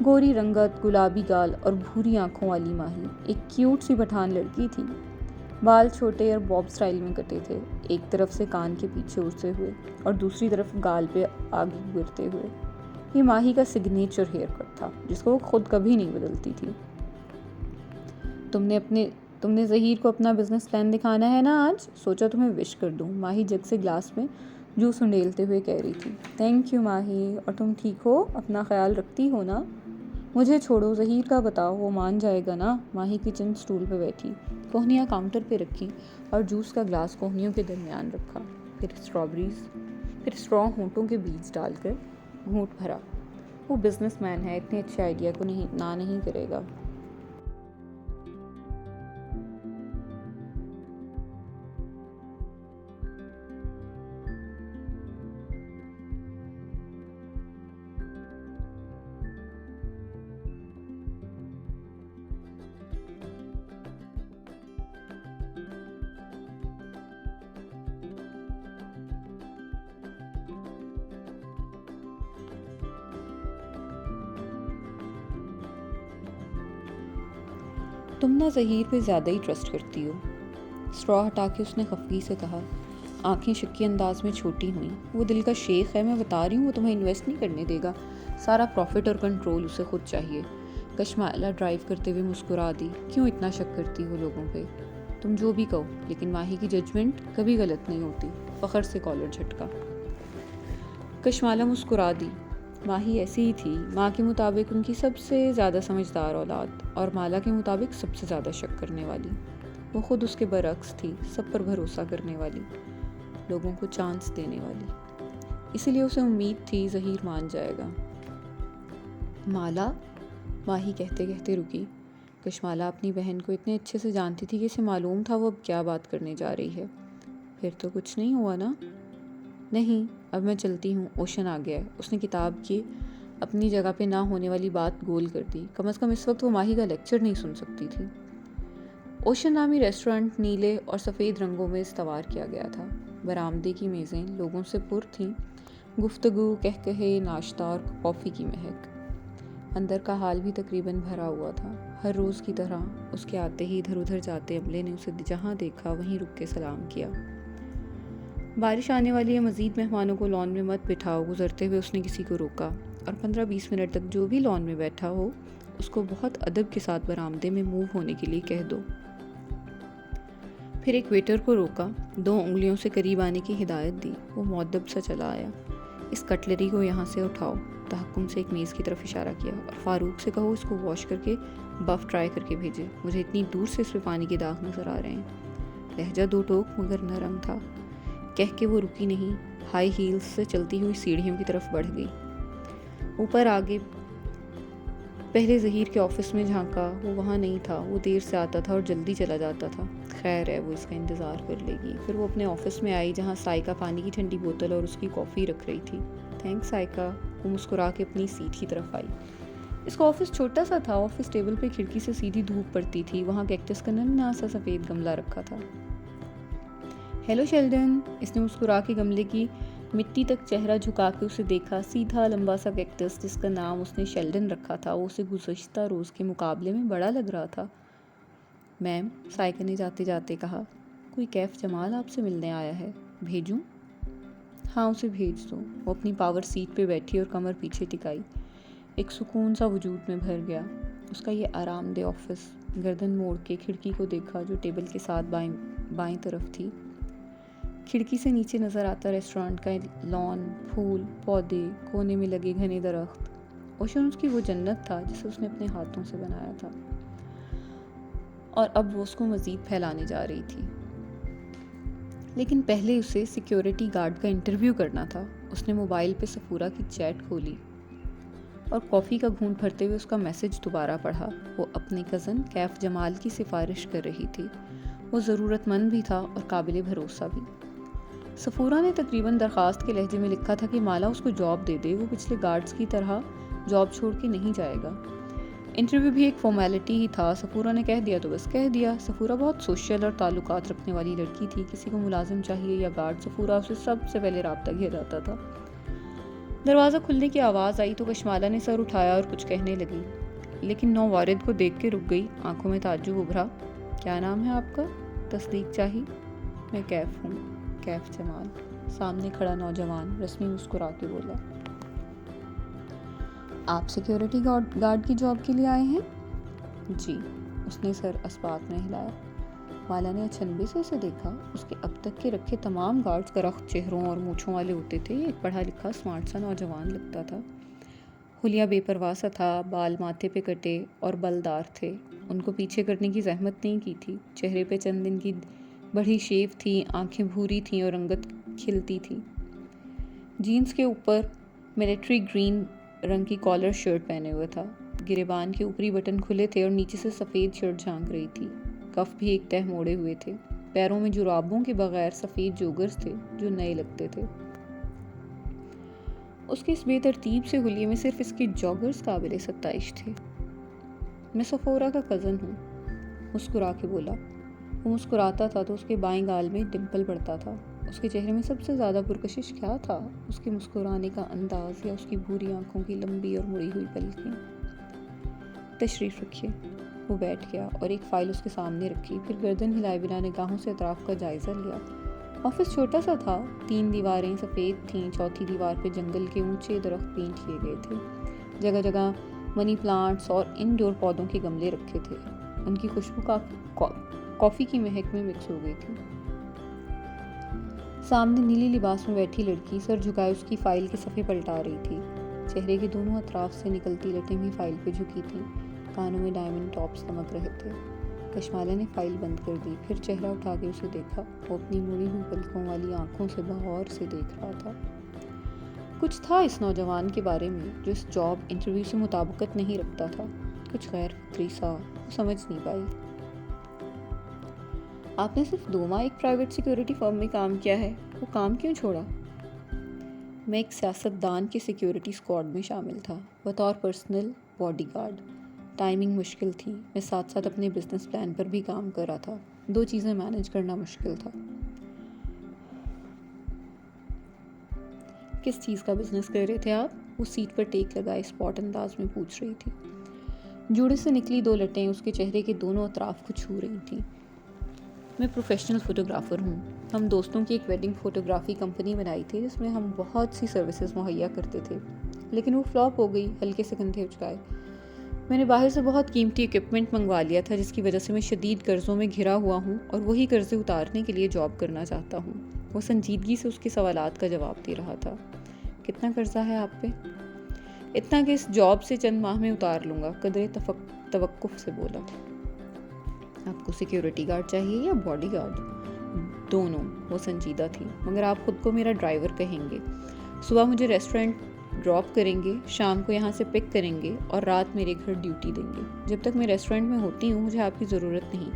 گوری رنگت، گلابی گال اور بھوری آنکھوں والی ماہی ایک کیوٹ سی پٹھان لڑکی تھی. بال چھوٹے اور باب سٹائل میں کٹے تھے، ایک طرف سے کان کے پیچھے اڑتے ہوئے اور دوسری طرف گال پہ آگے گرتے ہوئے. یہ ماہی کا سگنیچر ہیئر کٹ تھا جس کو وہ خود کبھی نہیں بدلتی تھی. تم نے ظہیر کو اپنا بزنس پلان دکھانا ہے نا آج؟ سوچا تمہیں وش کر دوں. ماہی جگ سے گلاس میں جوس انڈیلتے ہوئے کہہ رہی تھی. تھینک یو ماہی. اور تم ٹھیک ہو؟ اپنا خیال رکھتی ہو نا؟ مجھے چھوڑو، ظہیر کا بتاؤ، وہ مان جائے گا نا؟ ماہی کچن سٹول پہ بیٹھی، کوہنیاں کاؤنٹر پہ رکھی اور جوس کا گلاس کوہنیوں کے درمیان رکھا. پھر اسٹرا ہونٹوں کے بیچ ڈال کر گھونٹ بھرا. وہ بزنس مین ہے، اتنے اچھے آئیڈیا کو نہ نہیں کرے گا. تم نہ ظہیر پہ زیادہ ہی ٹرسٹ کرتی ہو. اسٹرا ہٹا کے اس نے خفگی سے کہا. آنکھیں شکی انداز میں چھوٹی ہوئیں. وہ دل کا شیخ ہے، میں بتا رہی ہوں، وہ تمہیں انویسٹ نہیں کرنے دے گا. سارا پروفٹ اور کنٹرول اسے خود چاہیے. کشمالہ ڈرائیو کرتے ہوئے مسکرا دی. کیوں اتنا شک کرتی ہو لوگوں پہ؟ تم جو بھی کہو، لیکن ماہی کی ججمنٹ کبھی غلط نہیں ہوتی. فخر سے کالر جھٹکا. کشمالہ مسکرا دی. ماہی ایسی ہی تھی، ماں کے مطابق ان کی سب سے زیادہ سمجھدار اولاد، اور مالا کے مطابق سب سے زیادہ شک کرنے والی. وہ خود اس کے برعکس تھی، سب پر بھروسہ کرنے والی، لوگوں کو چانس دینے والی. اسی لیے اسے امید تھی ظہیر مان جائے گا. مالا، ماہی کہتے کہتے رکی. کشمالہ اپنی بہن کو اتنے اچھے سے جانتی تھی کہ اسے معلوم تھا وہ اب کیا بات کرنے جا رہی ہے. پھر تو کچھ نہیں ہوا نا؟ نہیں، اب میں چلتی ہوں، اوشن آ گیا ہے. اس نے کتاب کی اپنی جگہ پہ نہ ہونے والی بات گول کر دی. کم از کم اس وقت وہ ماہی کا لیکچر نہیں سن سکتی تھی. اوشن نامی ریسٹورانٹ نیلے اور سفید رنگوں میں استوار کیا گیا تھا. برآمدے کی میزیں لوگوں سے پر تھیں، گفتگو، کہکہے، ناشتہ اور کافی کی مہک. اندر کا حال بھی تقریباً بھرا ہوا تھا. ہر روز کی طرح اس کے آتے ہی ادھر ادھر جاتے عملے نے اسے جہاں دیکھا وہیں رک کے سلام کیا. بارش آنے والی ہے، مزید مہمانوں کو لان میں مت بٹھاؤ. گزرتے ہوئے اس نے کسی کو روکا. اور 15-20 منٹ تک جو بھی لان میں بیٹھا ہو اس کو بہت ادب کے ساتھ برآمدے میں موو ہونے کے لیے کہہ دو. پھر ایک ویٹر کو روکا، 2 انگلیوں سے قریب آنے کی ہدایت دی. وہ مؤدب سا چلا آیا. اس کٹلری کو یہاں سے اٹھاؤ. تحکم سے ایک میز کی طرف اشارہ کیا. اور فاروق سے کہو اس کو واش کر کے بف ٹرائی کر کے بھیجے. مجھے اتنی دور سے اس پہ پانی کے داغ نظر آ رہے ہیں. لہجہ 2 ٹوک مگر نرم تھا. کہہ کے وہ رکی نہیں، ہائی ہیلز سے چلتی ہوئی سیڑھیوں کی طرف بڑھ گئی. اوپر آگے پہلے ظہیر کے آفس میں جھانکا. وہ وہاں نہیں تھا. وہ دیر سے آتا تھا اور جلدی چلا جاتا تھا. خیر ہے، وہ اس کا انتظار کر لے گی. پھر وہ اپنے آفس میں آئی جہاں سائیکا پانی کی ٹھنڈی بوتل اور اس کی کافی رکھ رہی تھی. تھینکس سائیکا. وہ مسکرا کے اپنی سیٹ کی طرف آئی. اس کا آفس چھوٹا سا تھا. آفس ٹیبل پہ کھڑکی سے سیدھی دھوپ پڑتی تھی. وہاں کیکٹس کا ننھا سا سفید گملہ رکھا تھا. Hello Sheldon. اس نے مسکرا کے گملے کی مٹی تک چہرہ جھکا کے اسے دیکھا. سیدھا لمبا سا کیکٹس جس کا نام اس نے شیلڈن رکھا تھا وہ اسے گزشتہ روز کے مقابلے میں بڑا لگ رہا تھا. میم، سائیکا نے جاتے جاتے کہا، کوئی کیف جمال آپ سے ملنے آیا ہے. بھیجوں؟ ہاں، اسے بھیج دو. وہ اپنی پاور سیٹ پہ بیٹھی اور کمر پیچھے ٹکائی. ایک سکون سا وجود میں بھر گیا. اس کا یہ آرام دہ آفس. گردن موڑ کے کھڑکی کو دیکھا جو ٹیبل کے ساتھ بائیں طرف تھی. کھڑکی سے نیچے نظر آتا ریسٹورانٹ کا لان، پھول، پودے، کونے میں لگے گھنے درخت. اوشن اس کی وہ جنت تھا جسے اس نے اپنے ہاتھوں سے بنایا تھا، اور اب وہ اس کو مزید پھیلانے جا رہی تھی. لیکن پہلے اسے سیکیورٹی گارڈ کا انٹرویو کرنا تھا. اس نے موبائل پہ سفورا کی چیٹ کھولی اور کافی کا گھونٹ بھرتے ہوئے اس کا میسج دوبارہ پڑھا. وہ اپنے کزن کیف جمال کی سفارش کر رہی تھی. وہ ضرورت مند بھی تھا اور قابل بھروسہ بھی. سفورہ نے تقریباً درخواست کے لہجے میں لکھا تھا کہ مالا اس کو جاب دے دے، وہ پچھلے گارڈز کی طرح جاب چھوڑ کے نہیں جائے گا۔ انٹرویو بھی ایک فارمیلٹی ہی تھا، سفورہ نے کہہ دیا تو بس کہہ دیا۔ سفورہ بہت سوشل اور تعلقات رکھنے والی لڑکی تھی، کسی کو ملازم چاہیے یا گارڈ، سفورہ اسے سب سے پہلے رابطہ کیا جاتا تھا۔ دروازہ کھلنے کی آواز آئی تو کشمالہ نے سر اٹھایا اور کچھ کہنے لگی، لیکن نو وارد کو دیکھ کے رک گئی، آنکھوں میں تعجب ابھرا۔ کیا نام ہے آپ کا؟ تصدیق چاہی۔ میں کیف ہوں، کیف جمال۔ سامنے کھڑا نوجوان رسمی مسکرا کے بولا۔ آپ سیکیورٹی گارڈ کی جاب کے لیے آئے ہیں؟ جی، اس نے سر اسبات میں ہلایا۔ مالا نے اچنبے سے اسے دیکھا، اس کے اب تک کے رکھے تمام گارڈز کرخت چہروں اور مونچھوں والے ہوتے تھے، ایک پڑھا لکھا اسمارٹ سا نوجوان لگتا تھا۔ حلیہ بے پرواہ سا تھا، بال ماتھے پہ کٹے اور بلدار تھے، ان کو پیچھے کرنے کی زحمت نہیں کی تھی، چہرے پہ چند دن کی بڑھی شیو تھی، آنکھیں بھوری تھیں اور رنگت کھلتی تھی۔ جینز کے اوپر ملٹری گرین رنگ کی کالر شرٹ پہنے ہوئے تھا، گریبان کے اوپری بٹن کھلے تھے اور نیچے سے سفید شرٹ جھانک رہی تھی، کف بھی ایک تہہ موڑے ہوئے تھے، پیروں میں جرابوں کے بغیر سفید جوگرز تھے جو نئے لگتے تھے۔ اس کی اس بے ترتیب سے حلیے میں صرف اس کے جوگرز قابل ستائش تھے۔ میں سفورہ کا کزن ہوں، مسکرا کے بولا۔ وہ مسکراتا تھا تو اس کے بائیں گال میں ڈمپل پڑتا تھا۔ اس کے چہرے میں سب سے زیادہ پرکشش کیا تھا؟ اس کے مسکرانے کا انداز یا اس کی بھوری آنکھوں کی لمبی اور مڑی ہوئی پلکیں؟ تشریف رکھیے۔ وہ بیٹھ گیا اور ایک فائل اس کے سامنے رکھی، پھر گردن ہلائے بنا نگاہوں سے اطراف کا جائزہ لیا۔ آفس چھوٹا سا تھا، 3 دیواریں سفید تھیں، چوتھی دیوار پہ جنگل کے اونچے درخت پینٹ کیے گئے تھے، جگہ جگہ منی پلانٹس اور انڈور پودوں کے گملے رکھے تھے، ان کی خوشبو کافی کی مہک میں مکس ہو گئی تھی۔ سامنے نیلی لباس میں بیٹھی لڑکی سر جھکائے اس کی فائل کے صفحے پلٹا رہی تھی، چہرے کے دونوں اطراف سے نکلتی لٹیں بھی فائل پہ جھکی تھیں، کانوں میں ڈائمنڈ ٹاپس چمک رہے تھے۔ کشمالہ نے فائل بند کر دی، پھر چہرہ اٹھا کے اسے دیکھا، وہ اپنی مڑی ہوئی پلکوں والی آنکھوں سے بغور سے دیکھ رہا تھا۔ کچھ تھا اس نوجوان کے بارے میں جو اس جاب انٹرویو سے مطابقت نہیں رکھتا تھا، کچھ غیر فطری سا، وہ سمجھ نہیں پائی۔ آپ نے صرف 2 ماہ ایک پرائیویٹ سیکیورٹی فرم میں کام کیا ہے، وہ کام کیوں چھوڑا؟ میں ایک سیاستدان کے سیکیورٹی اسکواڈ میں شامل تھا، بطور پرسنل باڈی گارڈ۔ ٹائمنگ مشکل تھی، میں ساتھ ساتھ اپنے بزنس پلان پر بھی کام کر رہا تھا، 2 چیزیں مینج کرنا مشکل تھا۔ کس چیز کا بزنس کر رہے تھے آپ؟ وہ سیٹ پر ٹیک لگائے اسپاٹ انداز میں پوچھ رہی تھی۔ جوڑے سے نکلی 2 لٹیں اس کے چہرے کے دونوں اطراف کو چھو رہی تھیں۔ میں پروفیشنل فوٹوگرافر ہوں، ہم دوستوں کی ایک ویڈنگ فوٹوگرافی کمپنی بنائی تھی جس میں ہم بہت سی سروسز مہیا کرتے تھے، لیکن وہ فلاپ ہو گئی، ہلکے سے کندھے اچکائے۔ میں نے باہر سے بہت قیمتی ایکوپمنٹ منگوا لیا تھا جس کی وجہ سے میں شدید قرضوں میں گھرا ہوا ہوں اور وہی قرضے اتارنے کے لیے جاب کرنا چاہتا ہوں۔ وہ سنجیدگی سے اس کے سوالات کا جواب دے رہا تھا۔ کتنا قرضہ ہے آپ پہ؟ اتنا کہ اس جاب سے چند ماہ میں اتار لوں گا، قدرے توقف سے بولا۔ آپ کو سیکیورٹی گارڈ چاہیے یا باڈی گارڈ؟ دونوں، وہ سنجیدہ تھی، مگر آپ خود کو میرا ڈرائیور کہیں گے۔ صبح مجھے ریسٹورنٹ ڈراپ کریں گے، شام کو یہاں سے پک کریں گے اور رات میرے گھر ڈیوٹی دیں گے۔ جب تک میں ریسٹورنٹ میں ہوتی ہوں مجھے آپ کی ضرورت نہیں،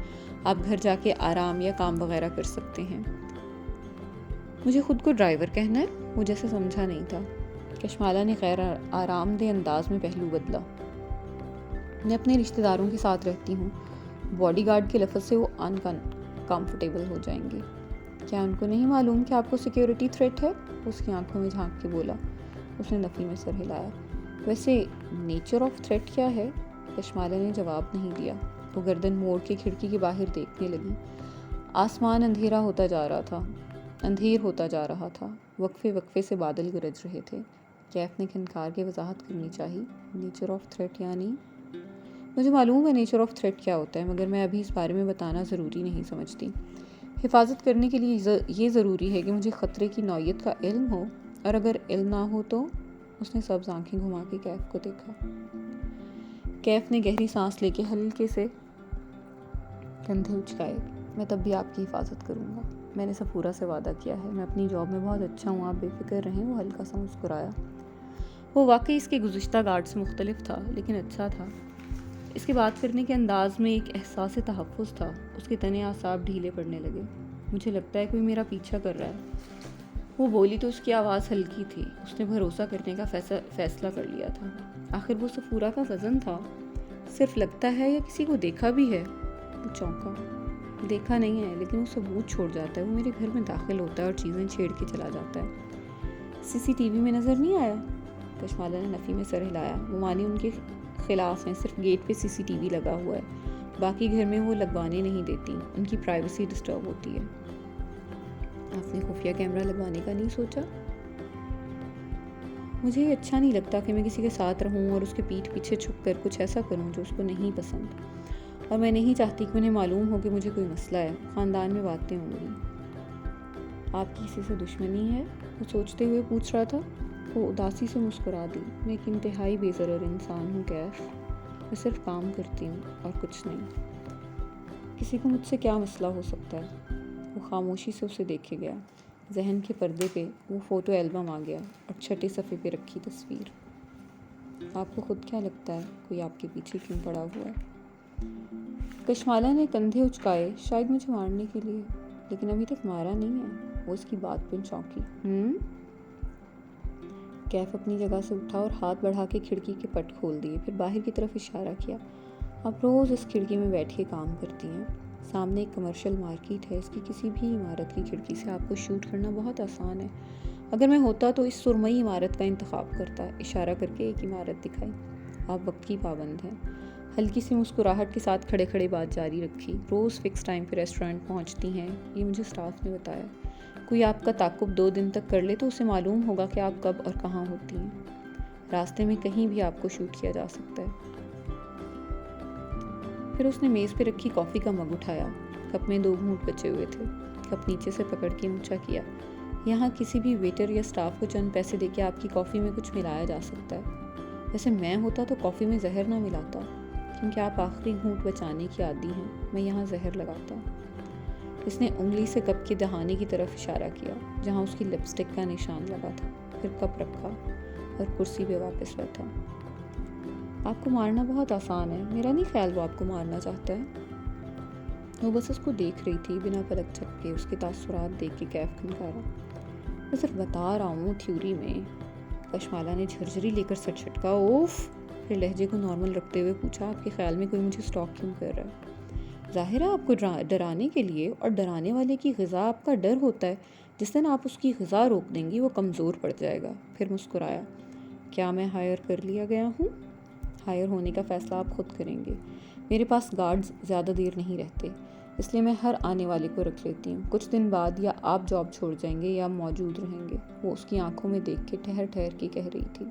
آپ گھر جا کے آرام یا کام وغیرہ کر سکتے ہیں۔ مجھے خود کو ڈرائیور کہنا ہے؟ وہ جیسے سمجھا نہیں تھا۔ کشمالہ نے غیر آرام دہ انداز میں پہلو بدلا۔ میں اپنے رشتہ داروں کے ساتھ رہتی ہوں، باڈی گارڈ کے لفظ سے وہ کمفرٹیبل ہو جائیں گے۔ کیا ان کو نہیں معلوم کہ آپ کو سیکیورٹی تھریٹ ہے؟ اس کی آنکھوں میں جھانک کے بولا۔ اس نے نفی میں سر ہلایا۔ ویسے نیچر آف تھریٹ کیا ہے؟ کشمالہ نے جواب نہیں دیا۔ وہ گردن موڑ کے کھڑکی کے باہر دیکھنے لگی۔ آسمان اندھیر ہوتا جا رہا تھا، وقفے وقفے سے بادل گرج رہے تھے۔ کیف نے کھنکار کے وضاحت کرنی چاہی۔ نیچر آف تھریٹ یعنی؟ مجھے معلوم ہے نیچر آف تھریٹ کیا ہوتا ہے، مگر میں ابھی اس بارے میں بتانا ضروری نہیں سمجھتی۔ حفاظت کرنے کے لیے یہ ضروری ہے کہ مجھے خطرے کی نوعیت کا علم ہو، اور اگر علم نہ ہو تو؟ اس نے سبز آنکھیں گھما کے کیف کو دیکھا۔ کیف نے گہری سانس لے کے ہلکے سے کندھے اچکائے۔ میں تب بھی آپ کی حفاظت کروں گا، میں نے سفورہ سے وعدہ کیا ہے، میں اپنی جاب میں بہت اچھا ہوں، آپ بے فکر رہیں۔ وہ ہلکا سا مسکرایا۔ وہ واقعی اس کے گزشتہ گارڈ سے مختلف تھا، لیکن اچھا تھا۔ اس کے بات کرنے کے انداز میں ایک احساس تحفظ تھا۔ اس کے تنے اعصاب ڈھیلے پڑنے لگے۔ مجھے لگتا ہے کوئی میرا پیچھا کر رہا ہے۔ وہ بولی تو اس کی آواز ہلکی تھی. اس نے بھروسہ کرنے کا فیصلہ کر لیا تھا. آخر وہ صفورہ کا وزن تھا. صرف لگتا ہے یا کسی کو دیکھا بھی ہے؟ وہ چونکا. دیکھا نہیں ہے لیکن وہ ثبوت چھوڑ جاتا ہے. وہ میرے گھر میں داخل ہوتا ہے اور چیزیں چھیڑ کے چلا جاتا ہے. CCTV میں نظر نہیں آیا؟ کشمالہ نے نفی میں سر ہلایا. وہ مانی ان کے خلاف ہیں. صرف گیٹ پہ CCTV لگا ہوا ہے. باقی گھر میں وہ لگوانے نہیں دیتی. ان کی پرائیویسی ڈسٹرب ہوتی ہے. آپ نے خفیہ کیمرہ لگوانے کا نہیں سوچا؟ مجھے یہ اچھا نہیں لگتا کہ میں کسی کے ساتھ رہوں اور اس کے پیٹھ پیچھے چھپ کر کچھ ایسا کروں جو اس کو نہیں پسند. اور میں نہیں چاہتی کہ انہیں معلوم ہو کہ مجھے کوئی مسئلہ ہے. خاندان میں باتیں ہوں گی. آپ کی کسی سے دشمنی ہے؟ وہ سوچتے ہوئے پوچھ رہا تھا. وہ اداسی سے مسکرا دی. میں ایک انتہائی بے ضرر انسان ہوں کیف. میں صرف کام کرتی ہوں اور کچھ نہیں. کسی کو مجھ سے کیا مسئلہ ہو سکتا ہے؟ وہ خاموشی سے اسے دیکھے گیا. ذہن کے پردے پہ وہ فوٹو البم آ گیا اور چھٹے صفحے پہ رکھی تصویر. آپ کو خود کیا لگتا ہے کوئی آپ کے پیچھے کیوں پڑا ہوا ہے؟ کشمالہ نے کندھے اچکائے. شاید مجھے مارنے کے لیے. لیکن ابھی تک مارا نہیں ہے. وہ اس کی بات پہ چونکی. کیف اپنی جگہ سے اٹھا اور ہاتھ بڑھا کے کھڑکی کے پٹ کھول دیے. پھر باہر کی طرف اشارہ کیا. آپ روز اس کھڑکی میں بیٹھ کے کام کرتی ہیں. سامنے ایک کمرشل مارکیٹ ہے. اس کی کسی بھی عمارت کی کھڑکی سے آپ کو شوٹ کرنا بہت آسان ہے. اگر میں ہوتا تو اس سرمئی عمارت کا انتخاب کرتا. اشارہ کر کے ایک عمارت دکھائی. آپ وقت کی پابند ہیں. ہلکی سی مسکراہٹ کے ساتھ کھڑے کھڑے بات جاری رکھی. روز فکس ٹائم پہ ریسٹورینٹ پہنچتی ہیں. یہ مجھے اسٹاف نے بتایا. کوئی آپ کا تعاقب 2 دن تک کر لے تو اسے معلوم ہوگا کہ آپ کب اور کہاں ہوتی ہیں. راستے میں کہیں بھی آپ کو شوٹ کیا جا سکتا ہے. پھر اس نے میز پہ رکھی کافی کا مگ اٹھایا. کپ میں 2 گھونٹ بچے ہوئے تھے. کپ نیچے سے پکڑ کے اونچا کیا. یہاں کسی بھی ویٹر یا اسٹاف کو چند پیسے دے کے آپ کی کافی میں کچھ ملایا جا سکتا ہے. ویسے میں ہوتا تو کافی میں زہر نہ ملاتا. کیونکہ آپ آخری گھونٹ بچانے کی عادی ہیں. میں یہاں زہر لگاتا. اس نے انگلی سے کپ کے دہانے کی طرف اشارہ کیا جہاں اس کی لپسٹک کا نشان لگا تھا. پھر کپ رکھا اور کرسی پہ واپس بیٹھا. آپ کو مارنا بہت آسان ہے. میرا نہیں خیال وہ آپ کو مارنا چاہتا ہے. وہ بس اس کو دیکھ رہی تھی بنا پلک جھپکے. اس کے تاثرات دیکھ کے کیف کھنکارا. میں صرف بتا رہا ہوں تھیوری میں. کشمالہ نے جھرجھری لے کر سر چھٹکا. اوف. پھر لہجے کو نارمل رکھتے ہوئے پوچھا. آپ کے خیال میں کوئی مجھے اسٹاک کیوں کر رہا ہے؟ ظاہر ہے آپ کو ڈرانے کے لیے. اور ڈرانے والے کی غذا آپ کا ڈر ہوتا ہے. جس دن آپ اس کی غذا روک دیں گی وہ کمزور پڑ جائے گا. پھر مسکرایا. کیا میں ہائر کر لیا گیا ہوں؟ ہائر ہونے کا فیصلہ آپ خود کریں گے. میرے پاس گارڈز زیادہ دیر نہیں رہتے. اس لیے میں ہر آنے والے کو رکھ لیتی ہوں. کچھ دن بعد یا آپ جاب چھوڑ جائیں گے یا موجود رہیں گے. وہ اس کی آنکھوں میں دیکھ کے ٹھہر ٹھہر کے کہہ رہی تھی.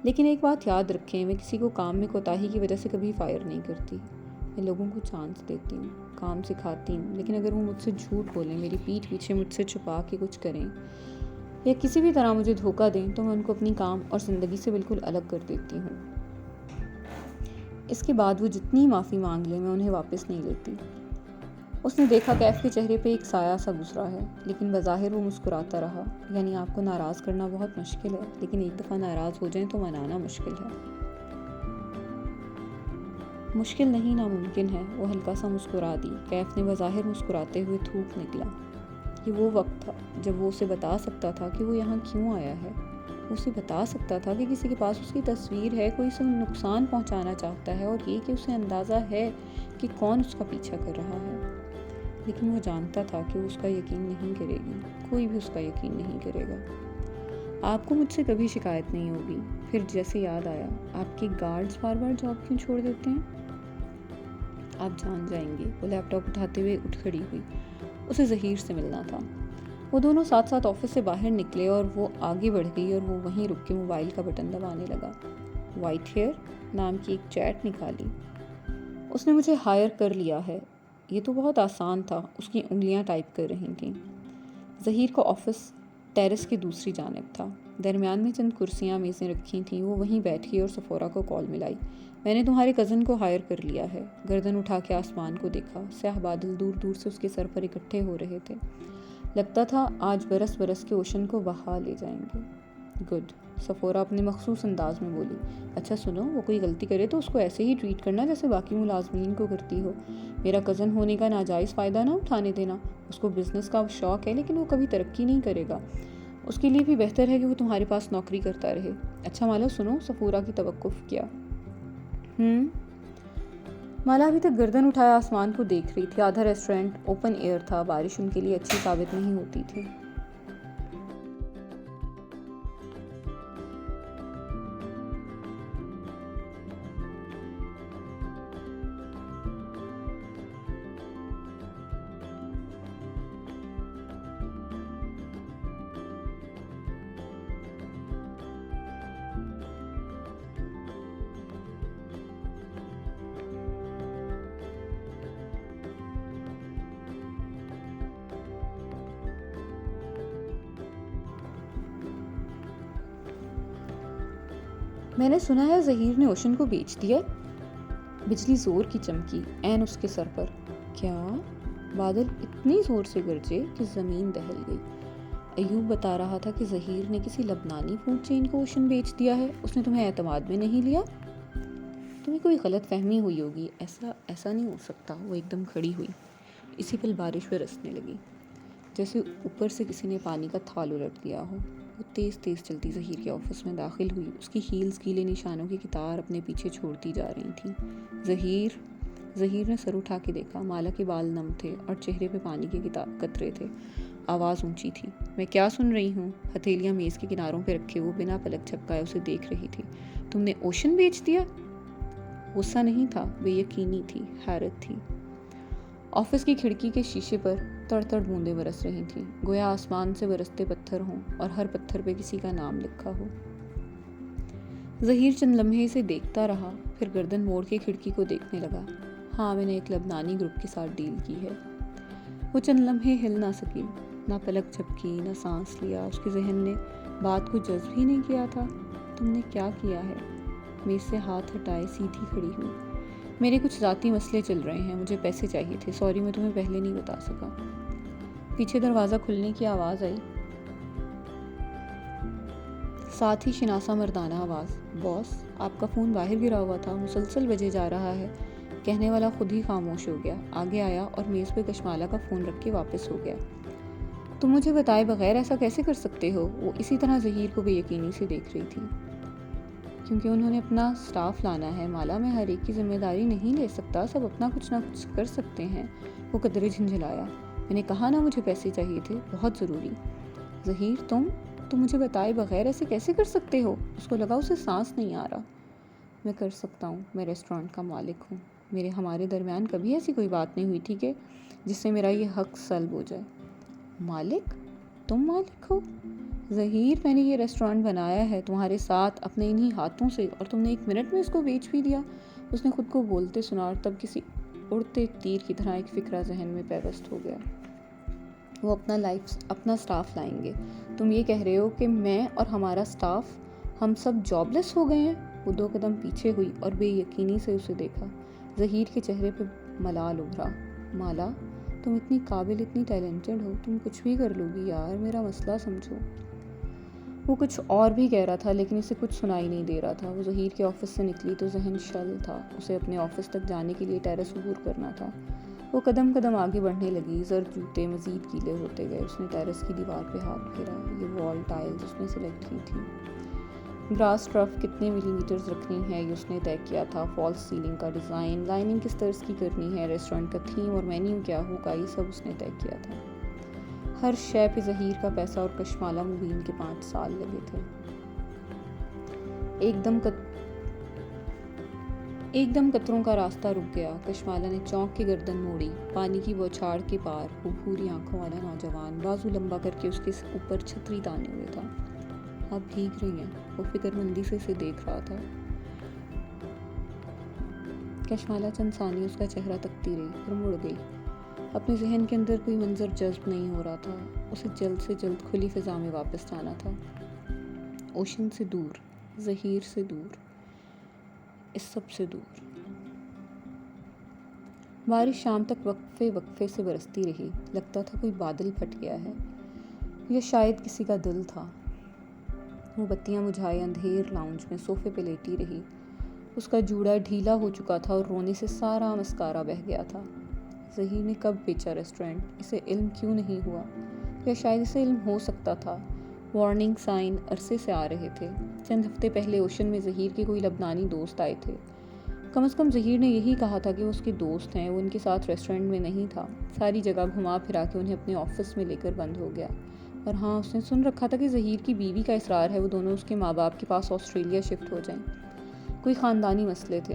لیکن ایک بات یاد رکھیں. میں کسی کو کام میں کوتاہی کی وجہ سے کبھی فائر نہیں کرتی. میں لوگوں کو چانس دیتی ہوں. کام سکھاتی ہوں. لیکن اگر وہ مجھ سے جھوٹ بولیں, میری پیٹھ پیچھے مجھ سے چھپا کے کچھ کریں یا کسی بھی طرح مجھے دھوکہ دیں تو میں ان کو اپنی کام اور زندگی سے بالکل الگ کر دیتی ہوں. اس کے بعد وہ جتنی معافی مانگ لیں میں انہیں واپس نہیں لیتی. اس نے دیکھا کیف کے چہرے پہ ایک سایہ سا گزرا ہے. لیکن بظاہر وہ مسکراتا رہا. یعنی آپ کو ناراض کرنا بہت مشکل ہے لیکن ایک دفعہ ناراض ہو جائیں تو منانا مشکل ہے. مشکل نہیں, ناممکن ہے. وہ ہلکا سا مسکرا دی. کیف نے بظاہر مسکراتے ہوئے تھوک نکلا. یہ وہ وقت تھا جب وہ اسے بتا سکتا تھا کہ وہ یہاں کیوں آیا ہے. وہ اسے بتا سکتا تھا کہ کسی کے پاس اس کی تصویر ہے, کوئی اسے نقصان پہنچانا چاہتا ہے, اور یہ کہ اسے اندازہ ہے کہ کون اس کا پیچھا کر رہا ہے. لیکن وہ جانتا تھا کہ وہ اس کا یقین نہیں کرے گی. کوئی بھی اس کا یقین نہیں کرے گا. آپ کو مجھ سے کبھی شکایت نہیں ہوگی. پھر جیسے یاد آیا, آپ کے گارڈز بار بار جاب کیوں چھوڑ دیتے ہیں؟ آپ جان جائیں گے. وہ لیپ ٹاپ اٹھاتے ہوئے اٹھ کھڑی ہوئی. اسے ظہیر سے ملنا تھا. وہ دونوں ساتھ ساتھ آفس سے باہر نکلے اور وہ آگے بڑھ گئی اور وہ وہیں رک کے موبائل کا بٹن دبانے لگا. وائٹ ہیئر نام کی ایک چیٹ نکالی. اس نے مجھے ہائر کر لیا ہے. یہ تو بہت آسان تھا. اس کی انگلیاں ٹائپ کر رہی تھیں. ظہیر کا آفس ٹیرس کی دوسری جانب تھا. درمیان میں چند کرسیاں میزیں رکھی تھیں. وہ وہیں بیٹھی اور صفورہ کو کال ملائی. میں نے تمہارے کزن کو ہائر کر لیا ہے. گردن اٹھا کے آسمان کو دیکھا. سیاہ بادل دور دور سے اس کے سر پر اکٹھے ہو رہے تھے. لگتا تھا آج برس برس کے اوشن کو بہا لے جائیں گے. گڈ، سفورا اپنے مخصوص انداز میں بولی. اچھا سنو، وہ کوئی غلطی کرے تو اس کو ایسے ہی ٹریٹ کرنا جیسے باقی ملازمین کو کرتی ہو. میرا کزن ہونے کا ناجائز فائدہ نہ اٹھانے دینا. اس کو بزنس کا شوق ہے لیکن وہ کبھی ترقی نہیں کرے گا. اس کے لیے بھی بہتر ہے کہ وہ تمہارے پاس نوکری کرتا رہے. اچھا مالا سنو، سفورا کی توقف کیا. مالا ابھی تک گردن اٹھائے آسمان کو دیکھ رہی تھی. آدھا ریسٹورینٹ اوپن ایئر تھا. بارش ان کے لیے اچھی ثابت نہیں ہوتی تھی. میں نے سنا ہے ظہیر نے اوشن کو بیچ دیا. بجلی زور کی چمکی عین اس کے سر پر. کیا؟ بادل اتنی زور سے گرجے کہ زمین دہل گئی. ایوب بتا رہا تھا کہ ظہیر نے کسی لبنانی فوڈ چین کو اوشن بیچ دیا ہے. اس نے تمہیں اعتماد میں نہیں لیا؟ تمہیں کوئی غلط فہمی ہوئی ہوگی. ایسا نہیں ہو سکتا. وہ ایک دم کھڑی ہوئی. اسی پل بارش برسنے لگی جیسے اوپر سے کسی نے پانی کا تھال الٹ دیا ہو. وہ تیز تیز چلتی ظہیر کے آفس میں داخل ہوئی. اس کی ہیلز گیلے نشانوں کی قطار اپنے پیچھے چھوڑتی جا رہی تھیں. ظہیر نے سر اٹھا کے دیکھا. مالا کے بال نم تھے اور چہرے پہ پانی کے قطرے تھے. آواز اونچی تھی. میں کیا سن رہی ہوں؟ ہتھیلیاں میز کے کناروں پہ رکھے وہ بنا پلک جھپکائے اسے دیکھ رہی تھی. تم نے اوشن بیچ دیا؟ غصہ نہیں تھا، بے یقینی تھی، حیرت تھی. آفس کی کھڑکی کے شیشے پر تڑ تڑ بوندیں برس رہی تھیں، گویا آسمان سے برستے پتھر ہوں اور ہر پتھر پہ کسی کا نام لکھا ہو. ظہیر چند لمحے اسے دیکھتا رہا، پھر گردن موڑ کے کھڑکی کو دیکھنے لگا. ہاں، میں نے ایک لبنانی گروپ کے ساتھ ڈیل کی ہے. وہ چند لمحے ہل نہ سکی، نہ پلک جھپکی، نہ سانس لیا. اس کے ذہن نے بات کو جذب ہی نہیں کیا تھا. تم نے کیا کیا ہے؟ میز سے ہاتھ ہٹائے سیدھی کھڑی ہوئی. میرے کچھ ذاتی مسئلے چل رہے ہیں، مجھے پیسے چاہیے تھے. سوری، میں تمہیں پہلے نہیں بتا سکا. پیچھے دروازہ کھلنے کی آواز آئی، ساتھ ہی شناسا مردانہ آواز. باس، آپ کا فون باہر گرا ہوا تھا، مسلسل بجے جا رہا ہے. کہنے والا خود ہی خاموش ہو گیا. آگے آیا اور میز پہ کشمالہ کا فون رکھ کے واپس ہو گیا. تم مجھے بتائے بغیر ایسا کیسے کر سکتے ہو؟ وہ اسی طرح ظہیر کو بے یقینی سے دیکھ رہی تھی. کیونکہ انہوں نے اپنا سٹاف لانا ہے مالا. میں ہر ایک کی ذمہ داری نہیں لے سکتا. سب اپنا کچھ نہ کچھ کر سکتے ہیں. وہ قدرے جھنجھلایا. میں نے کہا نا مجھے پیسے چاہیے تھے، بہت ضروری. ظہیر، تم مجھے بتائے بغیر ایسے کیسے کر سکتے ہو؟ اس کو لگا اسے سانس نہیں آ رہا. میں کر سکتا ہوں. میں ریسٹورینٹ کا مالک ہوں. ہمارے درمیان کبھی ایسی کوئی بات نہیں ہوئی تھی کہ جس سے میرا یہ حق سلب ہو جائے. مالک؟ تم مالک ہو؟ ظہیر، میں نے یہ ریسٹورینٹ بنایا ہے تمہارے ساتھ اپنے انہی ہاتھوں سے، اور تم نے 1 منٹ میں اس کو بیچ بھی دیا. اس نے خود کو بولتے سنا اور تب کسی اڑتے تیر کی طرح ایک فکرہ ذہن میں پیوست ہو گیا. وہ اپنا سٹاف لائیں گے. تم یہ کہہ رہے ہو کہ میں اور ہمارا سٹاف، ہم سب جاب لیس ہو گئے ہیں؟ وہ 2 قدم پیچھے ہوئی اور بے یقینی سے اسے دیکھا. ظہیر کے چہرے پہ ملال ابھرا. مالا، تم اتنی قابل، اتنی ٹیلنٹڈ ہو، تم کچھ بھی کر لو گی یار، میرا مسئلہ سمجھو. وہ کچھ اور بھی کہہ رہا تھا لیکن اسے کچھ سنائی نہیں دے رہا تھا. وہ ظہیر کے آفس سے نکلی تو ذہن شل تھا. اسے اپنے آفس تک جانے کے لیے ٹیرس عبور کرنا تھا. وہ قدم قدم آگے بڑھنے لگی. زرد جوتے مزید گیلے ہوتے گئے. اس نے ٹیرس کی دیوار پہ ہاتھ پھیرا. یہ وال ٹائلز اس نے سلیکٹ کی تھی. گراس ٹرف کتنے ملی میٹرز رکھنی ہے یہ اس نے طے کیا تھا. فالس سیلنگ کا ڈیزائن، لائننگ کس طرز کی کرنی ہے، ریسٹورینٹ کا تھیم اور مینیو کیا ہوگا، یہ سب اس نے طے کیا تھا. ہر شے پہ ظہیر کا پیسہ اور کشمالہ مبین کے 5 سال لگے تھے. ایک دم قطروں کا راستہ رک گیا. کشمالہ نے چونک کے گردن موڑی. پانی کی بوچھاڑ کے پار وہ بھوری آنکھوں والا نوجوان بازو لمبا کر کے اس کے اوپر چھتری تانے ہوئے تھا. آپ بھیگ رہی ہیں. وہ فکر مندی سے اسے دیکھ رہا تھا. کشمالہ چند ثانیے اس کا چہرہ تکتی رہی، پھر مڑ گئی. اپنے ذہن کے اندر کوئی منظر جذب نہیں ہو رہا تھا. اسے جلد سے جلد کھلی فضا میں واپس جانا تھا. اوشن سے دور، ظہیر سے دور، اس سب سے دور. بارش شام تک وقفے وقفے سے برستی رہی. لگتا تھا کوئی بادل پھٹ گیا ہے یا شاید کسی کا دل تھا. وہ بتیاں بجھائے اندھیر لاؤنج میں صوفے پہ لیٹی رہی. اس کا جوڑا ڈھیلا ہو چکا تھا اور رونے سے سارا مسکارا بہہ گیا تھا. ظہیر نے کب بیچا ریسٹورینٹ؟ اسے علم کیوں نہیں ہوا؟ یا شاید اسے علم ہو سکتا تھا. وارننگ سائن عرصے سے آ رہے تھے. چند ہفتے پہلے اوشن میں ظہیر کے کوئی لبنانی دوست آئے تھے. کم از کم ظہیر نے یہی کہا تھا کہ وہ اس کے دوست ہیں. وہ ان کے ساتھ ریسٹورینٹ میں نہیں تھا. ساری جگہ گھما پھرا کے انہیں اپنے آفس میں لے کر بند ہو گیا. اور ہاں، اس نے سن رکھا تھا کہ ظہیر کی بیوی کا اصرار ہے وہ دونوں اس کے ماں باپ کے پاس آسٹریلیا شفٹ ہو جائیں. کوئی خاندانی مسئلے تھے.